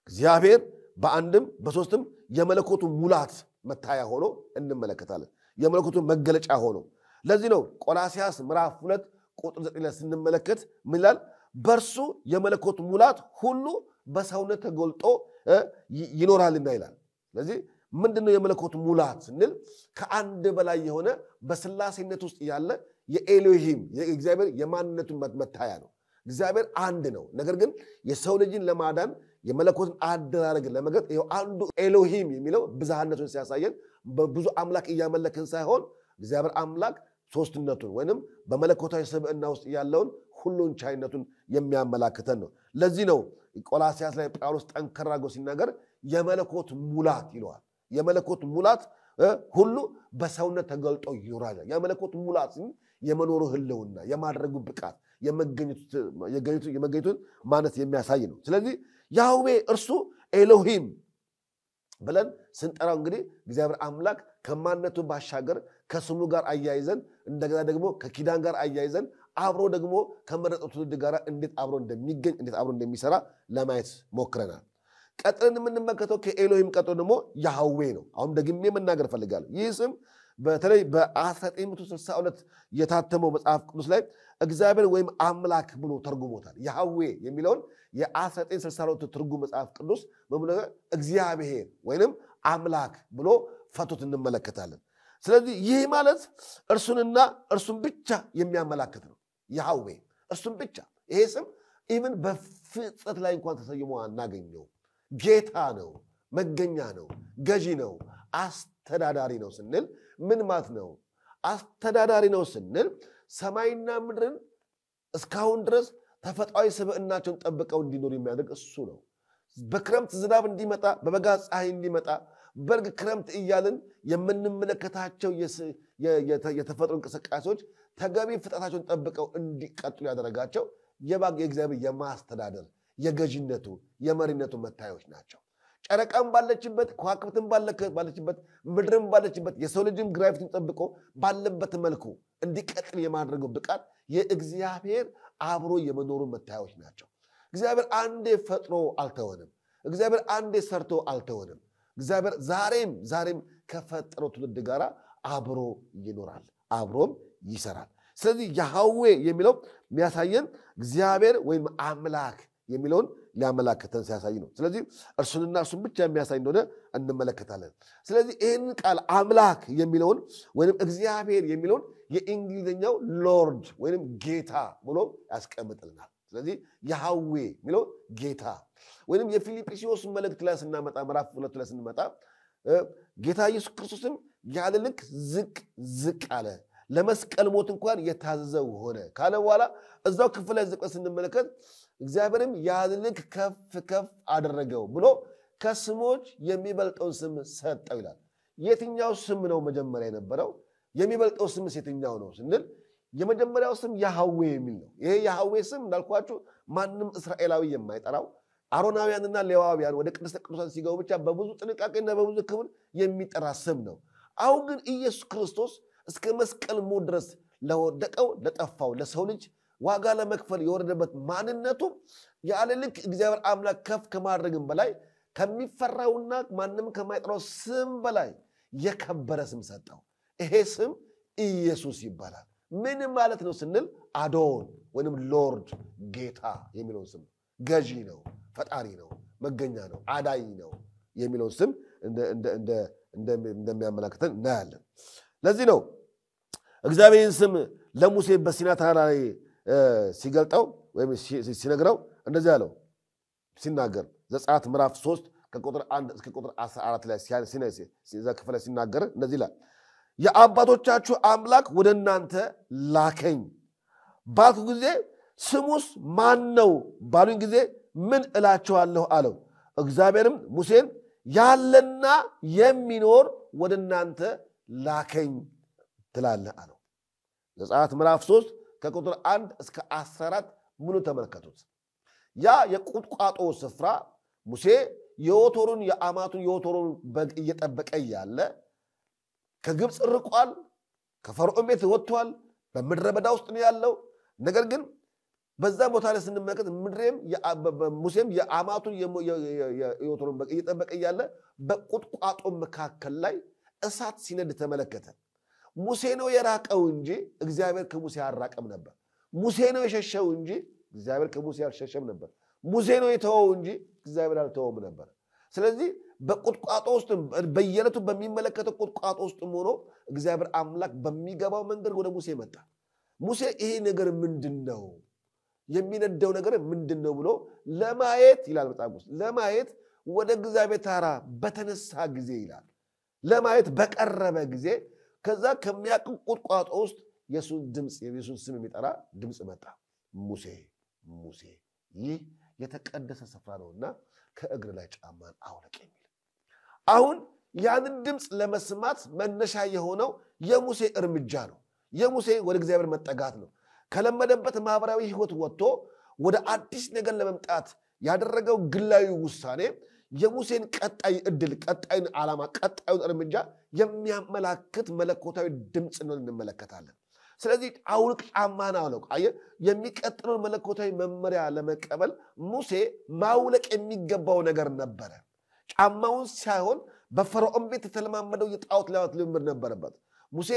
እግዚአብሔር በአንድም በሶስትም የመለኮቱ ሙላት መታያ ሆኖ እንመለከታለን። የመለኮቱ መገለጫ ሆኖ ለዚህ ነው ቆላስይስ ምዕራፍ 2 ቁጥር 9 ላይ ስንመለከት ምን ይላል? በርሱ የመለኮቱ ሙላት ሁሉ በሰውነት ተገልጦ ይኖራልና ይላል። ስለዚህ ምንድነው የመለኮቱ ሙላት ስንል ከአንድ በላይ የሆነ በስላሴነት ውስጥ ያለ የኤሎሂም የእግዚአብሔር የማንነቱ መታያ ነው። እግዚአብሔር አንድ ነው። ነገር ግን የሰው ልጅን ለማዳን የመለኮትን አደራረግ ለመግለጥ ይሄው አንዱ ኤሎሂም የሚለው ብዛነቱን ሲያሳየን በብዙ አምላክ እያመለክን ሳይሆን እግዚአብሔር አምላክ ሶስትነቱን ወይንም በመለኮታዊ ስብዕና ውስጥ ያለውን ሁሉን ቻይነቱን የሚያመላክተን ነው። ለዚህ ነው ቆላስይስ ላይ ጳውሎስ ጠንከራጎ ሲናገር የመለኮት ሙላት ይለዋል። የመለኮት ሙላት ሁሉ በሰውነት ተገልጦ ይኖራል። የመለኮት ሙላት የመኖሩ ህልውና የማድረጉ ብቃት የመገኘቱን ማነት የሚያሳይ ነው። ስለዚህ ያህዌ እርሱ ኤሎሂም ብለን ስንጠራው እንግዲህ እግዚአብሔር አምላክ ከማንነቱ ባሻገር ከስሙ ጋር አያይዘን እንደገና ደግሞ ከኪዳን ጋር አያይዘን አብሮ ደግሞ ከመረጠው ትውልድ ጋር እንዴት አብሮ እንደሚገኝ እንዴት አብሮ እንደሚሰራ ለማየት ሞክረናል። ቀጥለን የምንመለከተው ከኤሎሂም ቀጥሎ ደግሞ ያህዌ ነው። አሁን ደግሜ መናገር ፈልጋለሁ። ይህ ስም በተለይ በ1962 የታተመው መጽሐፍ ቅዱስ ላይ እግዚአብሔር ወይም አምላክ ብሎ ተርጉሞታል። ያህዌ የሚለውን የ1962 ትርጉም መጽሐፍ ቅዱስ በመሆኑ እግዚአብሔር ወይንም አምላክ ብሎ ፈቶት እንመለከታለን። ስለዚህ ይህ ማለት እርሱንና እርሱን ብቻ የሚያመላክት ነው። ያህዌ እርሱን ብቻ። ይሄ ስም ኢቭን በፍጥረት ላይ እንኳን ተሰይሞ አናገኘው። ጌታ ነው፣ መገኛ ነው፣ ገዢ ነው፣ አስተዳዳሪ ነው ስንል ምን ማለት ነው? አስተዳዳሪ ነው ስንል ሰማይና ምድርን እስካሁን ድረስ ተፈጥሯዊ ስብዕናቸውን ጠብቀው እንዲኖሩ የሚያደርግ እሱ ነው። በክረምት ዝናብ እንዲመጣ፣ በበጋ ፀሐይ እንዲመጣ፣ በልግ ክረምት እያልን የምንመለከታቸው የተፈጥሮ እንቅስቃሴዎች ተገቢ ፍጥረታቸውን ጠብቀው እንዲቀጥሉ ያደረጋቸው የእግዚአብሔር የማስተዳደር የገዥነቱ የመሪነቱ መታዮች ናቸው። ጨረቃም ባለችበት፣ ከዋክብትም ባለችበት፣ ምድርም ባለችበት የሰው ልጅም ግራቪቲን ጠብቆ ባለበት መልኩ እንዲቀጥል የማድረገው ብቃት የእግዚአብሔር አብሮ የመኖሩ መታዮች ናቸው። እግዚአብሔር አንዴ ፈጥሮ አልተወንም። እግዚአብሔር አንዴ ሰርቶ አልተወንም። እግዚአብሔር ዛሬም ከፈጠረው ትውልድ ጋር አብሮ ይኖራል፣ አብሮም ይሰራል። ስለዚህ ያህዌ የሚለው የሚያሳየን እግዚአብሔር ወይም አምላክ የሚለውን ሊያመላክተን ሲያሳይ ነው። ስለዚህ እርሱንና እርሱን ብቻ የሚያሳይ እንደሆነ እንመለከታለን። ስለዚህ ይህንን ቃል አምላክ የሚለውን ወይም እግዚአብሔር የሚለውን የእንግሊዝኛው ሎርድ ወይም ጌታ ብሎ ያስቀምጥልናል። ስለዚህ ያህዌ የሚለው ጌታ ወይም የፊልጵስዩስ መልእክት ላይ ስናመጣ ምዕራፍ 2 ላይ ስንመጣ ጌታ ኢየሱስ ክርስቶስም ያለ ልክ ዝቅ አለ፣ ለመስቀል ሞት እንኳን የታዘዘው ሆነ ካለ በኋላ እዛው ክፍል ላይ ዝቅ ስንመለከት እግዚአብሔርም ያለ ልክ ከፍ አደረገው ብሎ ከስሞች የሚበልጠውን ስም ሰጠው ይላል። የትኛው ስም ነው መጀመሪያ የነበረው? የሚበልጠው ስምስ የትኛው ነው ስንል የመጀመሪያው ስም ያህዌ የሚል ነው። ይሄ ያህዌ ስም እንዳልኳችሁ ማንም እስራኤላዊ የማይጠራው አሮናውያንና ሌዋውያን ወደ ቅድስተ ቅዱሳን ሲገቡ ብቻ በብዙ ጥንቃቄና በብዙ ክብር የሚጠራ ስም ነው። አሁን ግን ኢየሱስ ክርስቶስ እስከ መስቀል ሞት ድረስ ለወደቀው ለጠፋው ለሰው ልጅ ዋጋ ለመክፈል የወረደበት ማንነቱ ያለ ልክ እግዚአብሔር አምላክ ከፍ ከማድረግም በላይ ከሚፈራውና ማንም ከማይጠራው ስም በላይ የከበረ ስም ሰጠው። ይሄ ስም ኢየሱስ ይባላል። ምን ማለት ነው ስንል አዶን ወይንም ሎርድ ጌታ የሚለው ስም ገዢ ነው፣ ፈጣሪ ነው፣ መገኛ ነው፣ አዳኝ ነው የሚለው ስም እንደሚያመለክተን እናያለን። ለዚህ ነው እግዚአብሔርን ስም ለሙሴ በሲና ተራራ ላይ ሲገልጠው ወይም ሲነግረው እንደዚህ ያለው ሲናገር ዘጸአት ምዕራፍ 3 ከቁጥር 1 እስከ ቁጥር 14 ላይ ክፍል ላይ ሲናገር እንደዚህ ይላል። የአባቶቻችሁ አምላክ ወደ እናንተ ላከኝ ባልኩ ጊዜ ስሙስ ማን ነው ባሉኝ ጊዜ ምን እላቸዋለሁ አለው። እግዚአብሔርም ሙሴን ያለና የሚኖር ወደ እናንተ ላከኝ ትላለህ አለው። ዘጸአት ምዕራፍ 3 ከቁጥር 1 እስከ 14 ሙሉ ተመልከቱት። ያ የቁጥቋጦ ስፍራ ሙሴ የዮቶሩን የአማቱን የዮቶሩን በግ እየጠበቀ ያለ ከግብጽ ርቋል ከፈርዖን ቤት ወጥቷል በምድረ በዳ ውስጥ ነው ያለው ነገር ግን በዛ ቦታ ላይ ስንመለከት ሙሴም የአማቱን የዮቶሩን በግ እየጠበቀ ያለ በቁጥቋጦ መካከል ላይ እሳት ሲነድ ተመለከተ ሙሴ ነው የራቀው እንጂ እግዚአብሔር ከሙሴ አራቀም ነበር ሙሴ ነው የሸሸው እንጂ እግዚአብሔር ከሙሴ አልሸሸም ነበር ሙሴ ነው የተወው እንጂ እግዚአብሔር አልተወውም ነበር ስለዚህ በቁጥቋጦ ውስጥ በየለቱ በሚመለከተው ቁጥቋጦ ውስጥ ሆኖ እግዚአብሔር አምላክ በሚገባው መንገድ ወደ ሙሴ መጣ ሙሴ ይሄ ነገር ምንድነው የሚነደው ነገር ምንድነው ብሎ ለማየት ይላል በጣም ለማየት ወደ እግዚአብሔር ተራራ በተነሳ ጊዜ ይላል ለማየት በቀረበ ጊዜ ከዛ ከሚያቅም ቁጥቋጦ ውስጥ ኢየሱስ ድምጽ የኢየሱስ ስም የሚጠራ ድምጽ መጣ ሙሴ ሙሴ ይህ የተቀደሰ ስፍራ ነውና ከእግር ላይ ጫማን አውልቅ የሚል አሁን ያንን ድምጽ ለመስማት መነሻ የሆነው የሙሴ እርምጃ ነው የሙሴ ወደ እግዚአብሔር መጠጋት ነው ከለመደበት ማህበራዊ ህይወት ወጥቶ ወደ አዲስ ነገር ለመምጣት ያደረገው ግላዊ ውሳኔ የሙሴን ቀጣይ እድል ቀጣይን ዓላማ ቀጣዩን እርምጃ የሚያመላክት መለኮታዊ ድምጽ ነው እንመለከታለን ስለዚህ አውልቅ ጫማን አውልቅ የሚቀጥለው መለኮታዊ መመሪያ ለመቀበል ሙሴ ማውለቅ የሚገባው ነገር ነበር ጫማውን ሳይሆን በፈርዖን ቤት ተለማመደው የጣዖት ልምምድ ነበረበት ሙሴ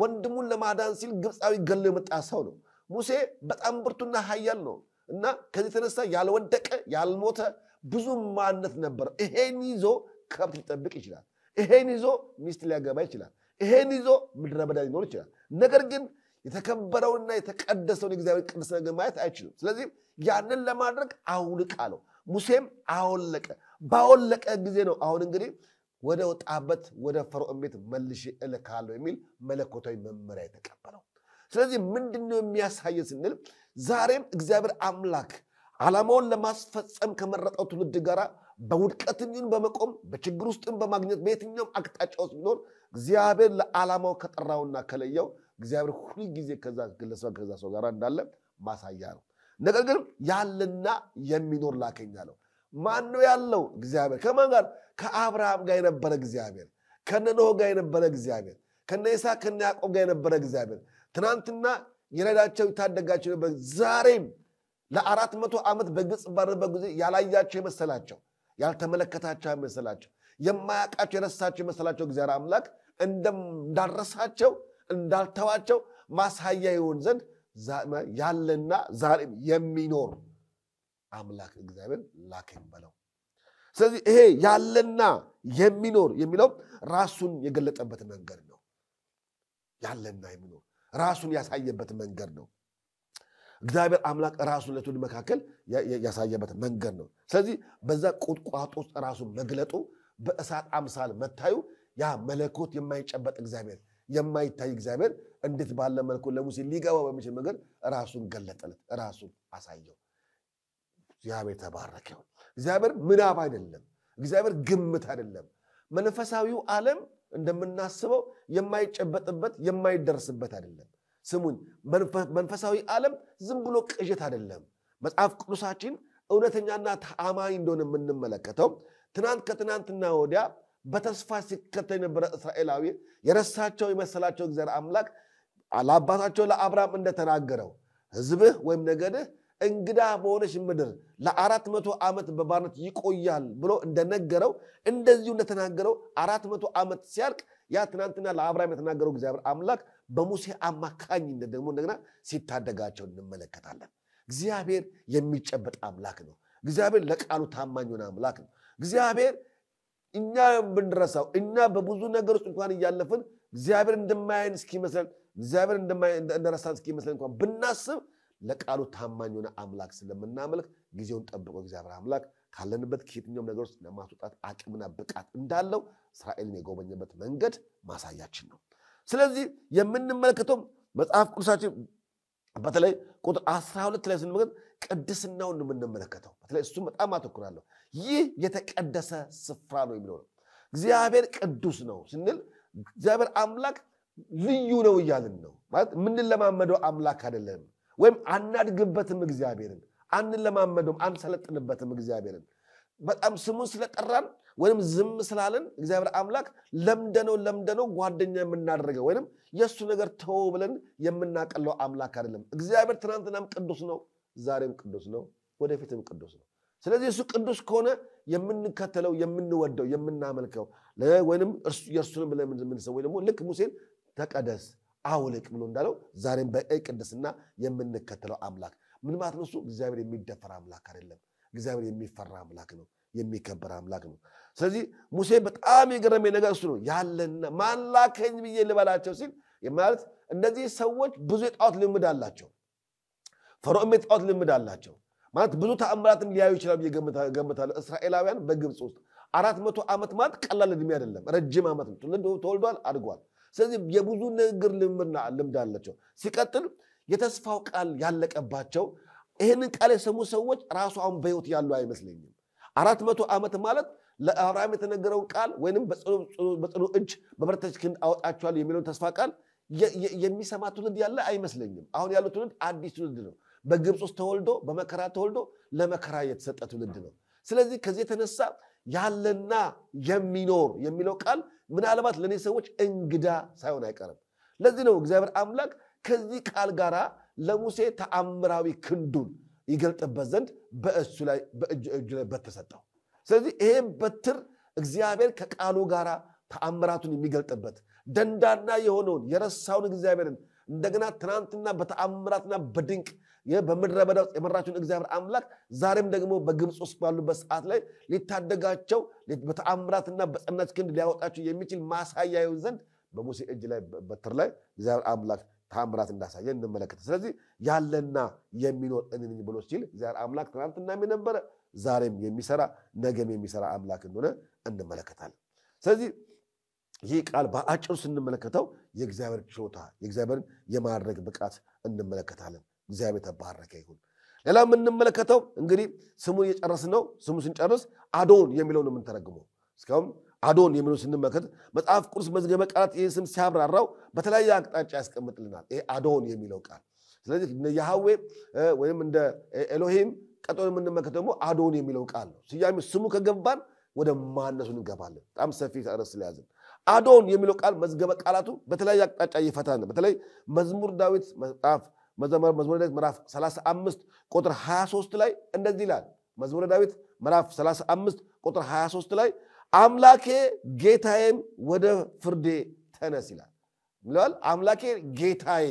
ወንድሙን ለማዳን ሲል ግብጻዊ ገሎ የመጣ ሰው ነው ሙሴ በጣም ብርቱና ኃያል ነው እና ከዚህ ተነሳ ያልወደቀ ያልሞተ ብዙ ማንነት ነበር ይሄን ይዞ ከብት ሊጠብቅ ይችላል ይሄን ይዞ ሚስት ሊያገባ ይችላል ይሄን ይዞ ምድረ በዳ ሊኖር ይችላል ነገር ግን የተከበረውና የተቀደሰውን እግዚአብሔር ቅዱስ ነገር ማየት አይችልም ስለዚህ ያንን ለማድረግ አውልቅ አለው ሙሴም አወለቀ ባወለቀ ጊዜ ነው አሁን እንግዲህ ወደ ወጣበት ወደ ፈርዖን ቤት መልሼ እልካለሁ የሚል መለኮታዊ መመሪያ የተቀበለው ስለዚህ ምንድነው የሚያሳየው ስንል ዛሬም እግዚአብሔር አምላክ ዓላማውን ለማስፈጸም ከመረጠው ትውልድ ጋር በውድቀትም ይሁን በመቆም በችግር ውስጥም በማግኘት በየትኛውም አቅጣጫ ውስጥ ቢኖር እግዚአብሔር ለዓላማው ከጠራውና ከለየው እግዚአብሔር ሁሉ ጊዜ ከዛ ግለሰብ ከዛ ሰው ጋር እንዳለ ማሳያ ነው ነገር ግን ያለና የሚኖር ላከኛለው ማን ነው ያለው እግዚአብሔር ከማን ጋር ከአብርሃም ጋር የነበረ እግዚአብሔር ከኖህ ጋር የነበረ እግዚአብሔር ከይስሐቅ ከያዕቆብ ጋር የነበረ እግዚአብሔር ትናንትና ይረዳቸው ይታደጋቸው ነበር ዛሬም ለ400 ዓመት በግብጽ ባረበት ጊዜ ያላያቸው የመሰላቸው ያልተመለከታቸው የመሰላቸው የማያውቃቸው የረሳቸው የመሰላቸው እግዚአብሔር አምላክ እንዳረሳቸው እንዳልተዋቸው ማሳያ ይሆን ዘንድ ያለና ዛሬም የሚኖር አምላክ እግዚአብሔር ላከኝ በለው ስለዚህ ይሄ ያለና የሚኖር የሚለው ራሱን የገለጠበት መንገድ ነው ያለና የሚኖር ራሱን ያሳየበት መንገድ ነው እግዚአብሔር አምላክ ራሱን ለትውልድ መካከል ያሳየበት መንገድ ነው ስለዚህ በዛ ቁጥቋጦ ውስጥ ራሱን መግለጡ በእሳት አምሳል መታዩ ያ መለኮት የማይጨበጥ እግዚአብሔር የማይታይ እግዚአብሔር እንዴት ባለ መልኩ ለሙሴ ሊገባ በሚችል መንገድ ራሱን ገለጠለት ራሱን አሳየው እግዚአብሔር ተባረከው እግዚአብሔር ምናብ አይደለም እግዚአብሔር ግምት አይደለም መንፈሳዊው ዓለም እንደምናስበው የማይጨበጥበት የማይደርስበት አይደለም ስሙን መንፈሳዊ ዓለም ዝም ብሎ ቅዠት አይደለም መጽሐፍ ቅዱሳችን እውነተኛና ተአማኒ እንደሆነ የምንመለከተው ትናንት ከትናንትና ወዲያ በተስፋ ሲከተል የነበረ እስራኤላዊ የረሳቸው የመሰላቸው እግዚአብሔር አምላክ ለአባታቸው ለአብርሃም እንደተናገረው ሕዝብህ ወይም ነገድህ እንግዳ በሆነች ምድር ለ400 ዓመት በባርነት ይቆያል ብሎ እንደነገረው እንደዚሁ እንደተናገረው 400 ዓመት ሲያልቅ ያ ትናንትና ለአብርሃም የተናገረው እግዚአብሔር አምላክ በሙሴ አማካኝነት ደግሞ እንደገና ሲታደጋቸው እንመለከታለን እግዚአብሔር የሚጨበጥ አምላክ ነው እግዚአብሔር ለቃሉ ታማኝ ሆነ አምላክ ነው እግዚአብሔር እኛ ብንረሳው እኛ በብዙ ነገሮች እንኳን ያለፈን እግዚአብሔር እንደማይን እስኪመስለን እግዚአብሔር እንደረሳን እስኪመስለን እንኳን ብናስብ ለቃሉ ታማኝ ሆነ አምላክ ስለምናመልክ ጊዜውን ጠብቆ እግዚአብሔር አምላክ ካለንበት ከየትኛውም ነገር ውስጥ ለማስወጣት አቅምና ብቃት እንዳለው እስራኤልን የጎበኘበት መንገድ ማሳያችን ነው ስለዚህ የምንመለከተው መጽሐፍ ቅዱሳችን በተለይ ቁጥር 12 ላይ ስንመለከት ቅድስናውን የምንመለከተው በተለይ እሱ በጣም አተኩራለሁ ይህ የተቀደሰ ስፍራ ነው የሚለው እግዚአብሔር ቅዱስ ነው ስንል እግዚአብሔር አምላክ ልዩ ነው ይያልን ነው ማለት ምን ለማመደው አምላክ አይደለም ወይም አናድግበትም እግዚአብሔርን አንለማመደውም አንሰለጥንበትም እግዚአብሔርን በጣም ስሙን ስለጠራን ወይንም ዝም ስላልን እግዚአብሔር አምላክ ለምደነው ጓደኛ የምናደርገው ወይንም የሱ ነገር ተው ብለን የምናቀለው አምላክ አይደለም እግዚአብሔር ትናንትናም ቅዱስ ነው ዛሬም ቅዱስ ነው ወደፊትም ቅዱስ ነው ስለዚህ እሱ ቅዱስ ከሆነ የምንከተለው የምንወደው የምናመልከው ወይንም የእርሱን ብለን የምንሰው ደግሞ ልክ ሙሴን ተቀደስ አውልቅ ብሎ እንዳለው ዛሬም በቅድስና የምንከተለው አምላክ ምን ማለት ነው እሱ እግዚአብሔር የሚደፈር አምላክ አይደለም እግዚአብሔር የሚፈራ አምላክ ነው የሚከበር አምላክ ነው ስለዚህ ሙሴ በጣም የገረመኝ ነገር እሱ ነው ያለና ማላከኝ ብዬ ልበላቸው ሲል ማለት እንደዚህ ሰዎች ብዙ የጣዖት ልምድ አላቸው ፈርዖን የጣዖት ልምድ አላቸው ማለት ብዙ ተአምራትን ሊያዩ ይችላል ይገምታሉ እስራኤላውያን በግብጽ ውስጥ 400 ዓመት ማለት ቀላል እድሜ አይደለም ረጅም ዓመት ነው ተወልዷል አድጓል ስለዚህ የብዙ ነገር ልምድ አላቸው ሲቀጥል የተስፋው ቃል ያለቀባቸው ይሄንን ቃል የሰሙ ሰዎች ራሱ አሁን በህይወት ያሉ አይመስለኝም 400 ዓመት ማለት ለአብርሃም የተነገረው ቃል ወይንም በጽኑ እጅ በበረታች ክንድ አወጣቸዋል የሚለው ተስፋ ቃል የሚሰማ ትውልድ ያለ አይመስለኝም አሁን ያለው ትውልድ አዲስ ትውልድ ነው በግብጽ ውስጥ ተወልዶ በመከራ ተወልዶ ለመከራ የተሰጠ ትውልድ ነው ስለዚህ ከዚህ የተነሳ ያለና የሚኖር የሚለው ቃል ምናልባት ለኔ ሰዎች እንግዳ ሳይሆን አይቀርም ለዚህ ነው እግዚአብሔር አምላክ ከዚህ ቃል ጋራ ለሙሴ ተአምራዊ ክንዱን ይገልጥበት ዘንድ በእሱ ላይ በእጁ ላይ በተሰጠው ስለዚህ ይሄ በትር እግዚአብሔር ከቃሉ ጋራ ተአምራቱን የሚገልጥበት ደንዳና የሆነውን የረሳውን እግዚአብሔርን እንደገና ትናንትና በተአምራትና በድንቅ በመድረ በዳው የመራቸውን እግዚአብሔር አምላክ ዛሬም ደግሞ በግብጽ ውስጥ ባሉበት ሰዓት ላይ ሊታደጋቸው በተአምራትና በጸናች ክንድ ሊያወጣቸው የሚችል ማሳያ ይሁን ዘንድ በሙሴ እጅ ላይ በትር ላይ እግዚአብሔር አምላክ ተአምራት እንዳሳየ እንመለከት ስለዚህ ያለና የሚኖር እንኝ ብሎ ሲል እግዚአብሔር አምላክ ትናንትናም የነበረ ዛሬም የሚሰራ ነገም የሚሰራ አምላክ እንደሆነ እንመለከታለን ስለዚህ ይህ ቃል በአጭሩ ስንመለከተው የእግዚአብሔር ችሎታ የእግዚአብሔርን የማድረግ ብቃት እንመለከታለን እግዚአብሔር ተባረከ ይሁን ሌላ ምን እንመለከተው እንግዲህ ስሙን የጨረስነው ስሙ ስንጨርስ አዶን የሚለውን ምን ተረግሞ እስካሁን አዶን የሚለውን ስንመለከት መጽሐፍ ቅዱስ መዝገበ ቃላት ይህን ስም ሲያብራራው በተለያየ አቅጣጫ ያስቀምጥልናል ይሄ አዶን የሚለው ቃል ስለዚህ ያህዌ ወይም እንደ ኤሎሂም ቀጥሎ የምንመለከተው ደግሞ አዶን የሚለው ቃል ነው ስያሜ ስሙ ከገባን ወደ ማንነቱ እንገባለን በጣም ሰፊ ርዕስ ስለያዝን አዶን የሚለው ቃል መዝገበ ቃላቱ በተለያየ አቅጣጫ ይፈታል በተለይ መዝሙር ዳዊት መዝሙር ዳዊት ምዕራፍ 35 ቁጥር 23 ላይ እንደዚህ ይላል መዝሙር ዳዊት ምዕራፍ 35 ቁጥር 23 ላይ አምላኬ ጌታዬም ወደ ፍርዴ ተነስ ይላል አምላኬ ጌታዬ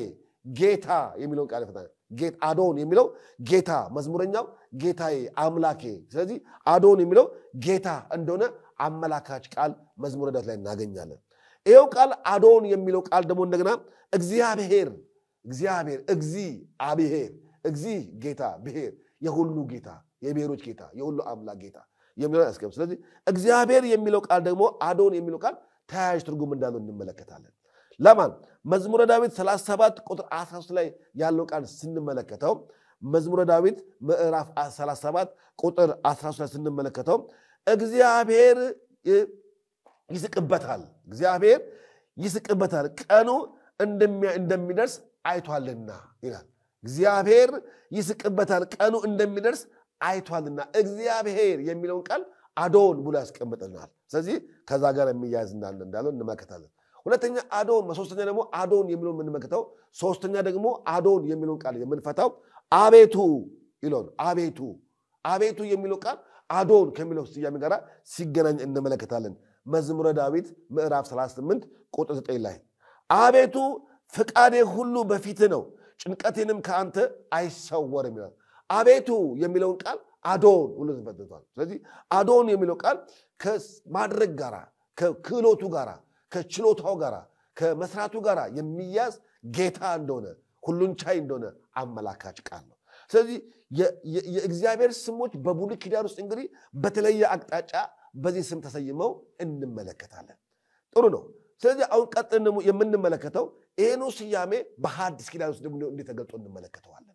ጌታ የሚለው ቃል ይፈታል ጌታ አዶን የሚለው ጌታ መዝሙረኛው ጌታዬ አምላኬ ስለዚህ አዶን የሚለው ጌታ እንደሆነ አመላካች ቃል መዝሙር ዳዊት ላይ እናገኛለን ይሄው ቃል አዶን የሚለው ቃል ደግሞ እንደገና እግዚአብሔር እግዚ ጌታ ብሔር የሁሉ ጌታ የብሔሮች ጌታ የሁሉ አምላክ ጌታ የሚለው ያስቀም ስለዚህ እግዚአብሔር የሚለው ቃል ደግሞ አዶን የሚለው ቃል ተያያዥ ትርጉም እንዳለው እንመለከታለን ለማን መዝሙረ ዳዊት 37 ቁጥር 13 ላይ ያለው ቃል ስንመለከተው መዝሙረ ዳዊት ምዕራፍ 37 ቁጥር 13 ላይ ስንመለከተው እግዚአብሔር ይስቅበታል ቀኑ እንደሚደርስ አይቷልና ይላል እግዚአብሔር ይስቅበታል ቀኑ እንደሚደርስ አይቷልና እግዚአብሔር የሚለውን ቃል አዶን ብሎ ያስቀምጥልናል ስለዚህ ከዛ ጋር የሚያያዝ እንዳለው እንመለከታለን ሁለተኛ አዶን ሶስተኛ ደግሞ አዶን የሚለውን የምንመለከተው ሶስተኛ ደግሞ አዶን የሚለውን ቃል የምንፈታው አቤቱ ይላል አቤቱ የሚለው ቃል አዶን ከሚለው ስያሜ ጋር ሲገናኝ እንመለከታለን መዝሙረ ዳዊት ምዕራፍ 38 ቁጥር 9 ላይ አቤቱ ፍቃዴ ሁሉ በፊት ነው ጭንቀቴንም ከአንተ አይሰወርም ይላል አቤቱ የሚለውን ቃል አዶን ሁሉ ተፈትቷል ስለዚህ አዶን የሚለው ቃል ከማድረግ ጋራ ከክህሎቱ ጋራ ከችሎታው ጋራ ከመስራቱ ጋራ የሚያዝ ጌታ እንደሆነ ሁሉን ቻይ እንደሆነ አመላካች ቃል ነው ስለዚህ የእግዚአብሔር ስሞች በብሉይ ኪዳን ውስጥ እንግዲህ በተለየ አቅጣጫ በዚህ ስም ተሰይመው እንመለከታለን ጥሩ ነው ስለዚህ አሁን ቀጥለን የምንመለከተው ይሄኑ ስያሜ በሐዲስ ኪዳን ውስጥ ደግሞ እንዴት ተገልጦ እንመለከተዋለን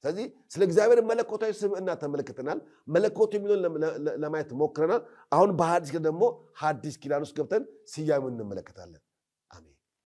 ስለዚህ ስለ እግዚአብሔር መለኮታዊ ስምና ተመልክተናል መለኮቱ የሚለውን ለማየት ሞክረናል አሁን በሐዲስ ኪዳን ደግሞ ሐዲስ ኪዳን ውስጥ ገብተን ስያሜውን እንመለከታለን